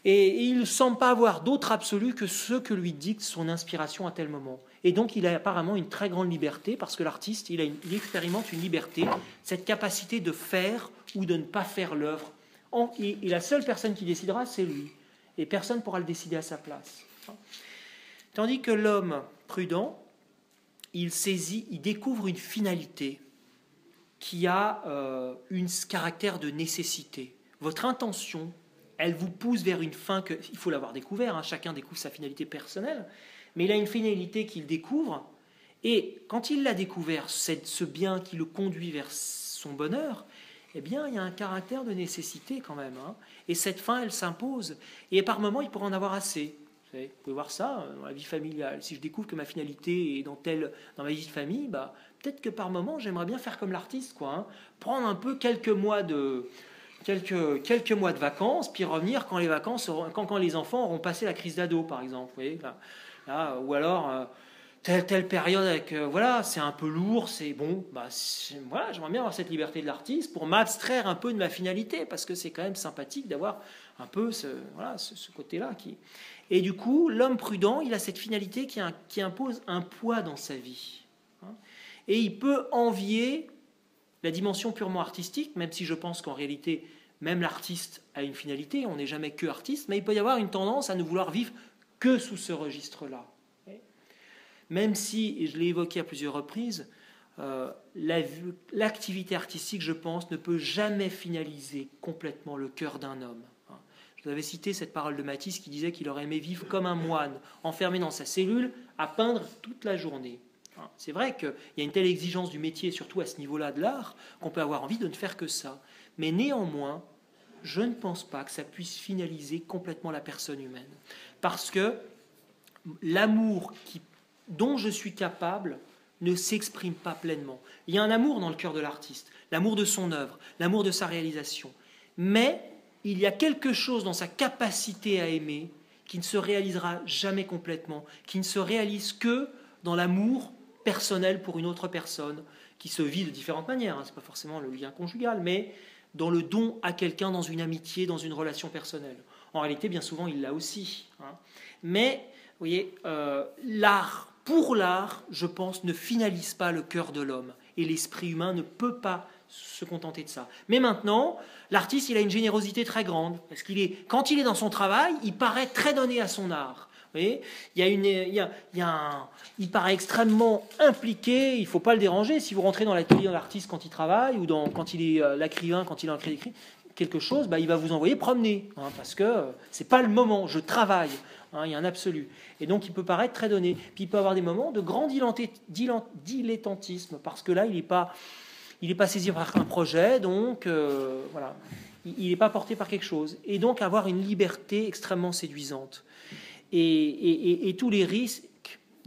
Et il ne semble pas avoir d'autre absolu que ce que lui dicte son inspiration à tel moment. Et donc il a apparemment une très grande liberté, parce que l'artiste, il expérimente une liberté, cette capacité de faire ou de ne pas faire l'œuvre. Et la seule personne qui décidera, c'est lui. Et personne ne pourra le décider à sa place. Tandis que l'homme prudent, il découvre une finalité qui a un caractère de nécessité. Votre intention, elle vous pousse vers une fin il faut l'avoir découvert, hein, chacun découvre sa finalité personnelle, mais il a une finalité qu'il découvre, et quand il l'a découvert, ce bien qui le conduit vers son bonheur, eh bien, il y a un caractère de nécessité quand même, hein, et cette fin, elle s'impose, et par moments, il pourra en avoir assez. Vous pouvez voir ça dans la vie familiale. Si je découvre que ma finalité est dans ma vie de famille, bah, peut-être que par moment, j'aimerais bien faire comme l'artiste, quoi, hein, prendre un peu quelques mois de vacances, puis revenir quand les enfants auront passé la crise d'ado, par exemple. Vous voyez, là, ou alors telle période avec voilà, c'est un peu lourd, c'est bon. Voilà, j'aimerais bien avoir cette liberté de l'artiste pour m'abstraire un peu de ma finalité, parce que c'est quand même sympathique d'avoir un peu ce côté-là qui. Et du coup, l'homme prudent, il a cette finalité qui impose un poids dans sa vie. Hein, et il peut envier la dimension purement artistique, même si je pense qu'en réalité, même l'artiste a une finalité, on n'est jamais que artiste, mais il peut y avoir une tendance à ne vouloir vivre que sous ce registre-là. Même si, et je l'ai évoqué à plusieurs reprises, l'activité artistique, je pense, ne peut jamais finaliser complètement le cœur d'un homme. Je vous avais cité cette parole de Matisse qui disait qu'il aurait aimé vivre comme un moine, enfermé dans sa cellule, à peindre toute la journée. C'est vrai qu'il y a une telle exigence du métier, surtout à ce niveau-là de l'art, qu'on peut avoir envie de ne faire que ça. Mais néanmoins, je ne pense pas que ça puisse finaliser complètement la personne humaine. Parce que l'amour dont je suis capable ne s'exprime pas pleinement. Il y a un amour dans le cœur de l'artiste, l'amour de son œuvre, l'amour de sa réalisation. Mais il y a quelque chose dans sa capacité à aimer qui ne se réalisera jamais complètement, qui ne se réalise que dans l'amour personnel pour une autre personne, qui se vit de différentes manières. Ce n'est pas forcément le lien conjugal, mais dans le don à quelqu'un, dans une amitié, dans une relation personnelle. En réalité, bien souvent, il l'a aussi. Mais, vous voyez, l'art, pour l'art, je pense, ne finalise pas le cœur de l'homme. Et l'esprit humain ne peut pas se contenter de ça. Mais maintenant, l'artiste, il a une générosité très grande. Parce quand il est dans son travail, il paraît très donné à son art. Vous voyez, il paraît extrêmement impliqué, il ne faut pas le déranger. Si vous rentrez dans l'atelier de l'artiste quand il travaille, ou quand il est l'écrivain, quand il a écrit quelque chose, il va vous envoyer promener, parce que ce n'est pas le moment, je travaille. Il y a un absolu. Et donc, il peut paraître très donné. Puis, il peut avoir des moments de grand dilettantisme, parce que là, il n'est pas saisi par un projet, donc, voilà. Il n'est pas porté par quelque chose. Et donc, avoir une liberté extrêmement séduisante. Et tous les risques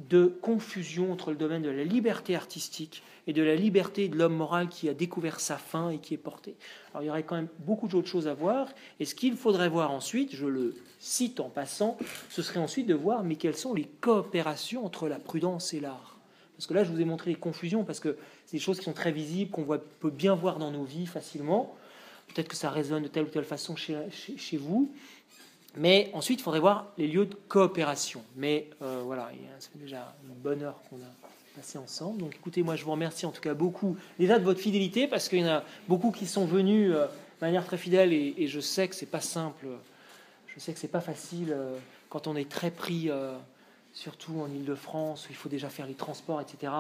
de confusion entre le domaine de la liberté artistique et de la liberté de l'homme moral qui a découvert sa fin et qui est porté. Alors il y aurait quand même beaucoup d'autres choses à voir, et ce qu'il faudrait voir ensuite, je le cite en passant, ce serait ensuite de voir mais quelles sont les coopérations entre la prudence et l'art. Parce que là je vous ai montré les confusions, parce que c'est des choses qui sont très visibles, qu'on peut bien voir dans nos vies facilement, peut-être que ça résonne de telle ou telle façon chez vous. Mais ensuite, il faudrait voir les lieux de coopération. Mais voilà, ça fait déjà une bonne heure qu'on a passé ensemble. Donc écoutez, moi je vous remercie en tout cas beaucoup déjà de votre fidélité, parce qu'il y en a beaucoup qui sont venus de manière très fidèle, et je sais que c'est pas simple, je sais que c'est pas facile quand on est très pris, surtout en Île-de-France, où il faut déjà faire les transports, etc.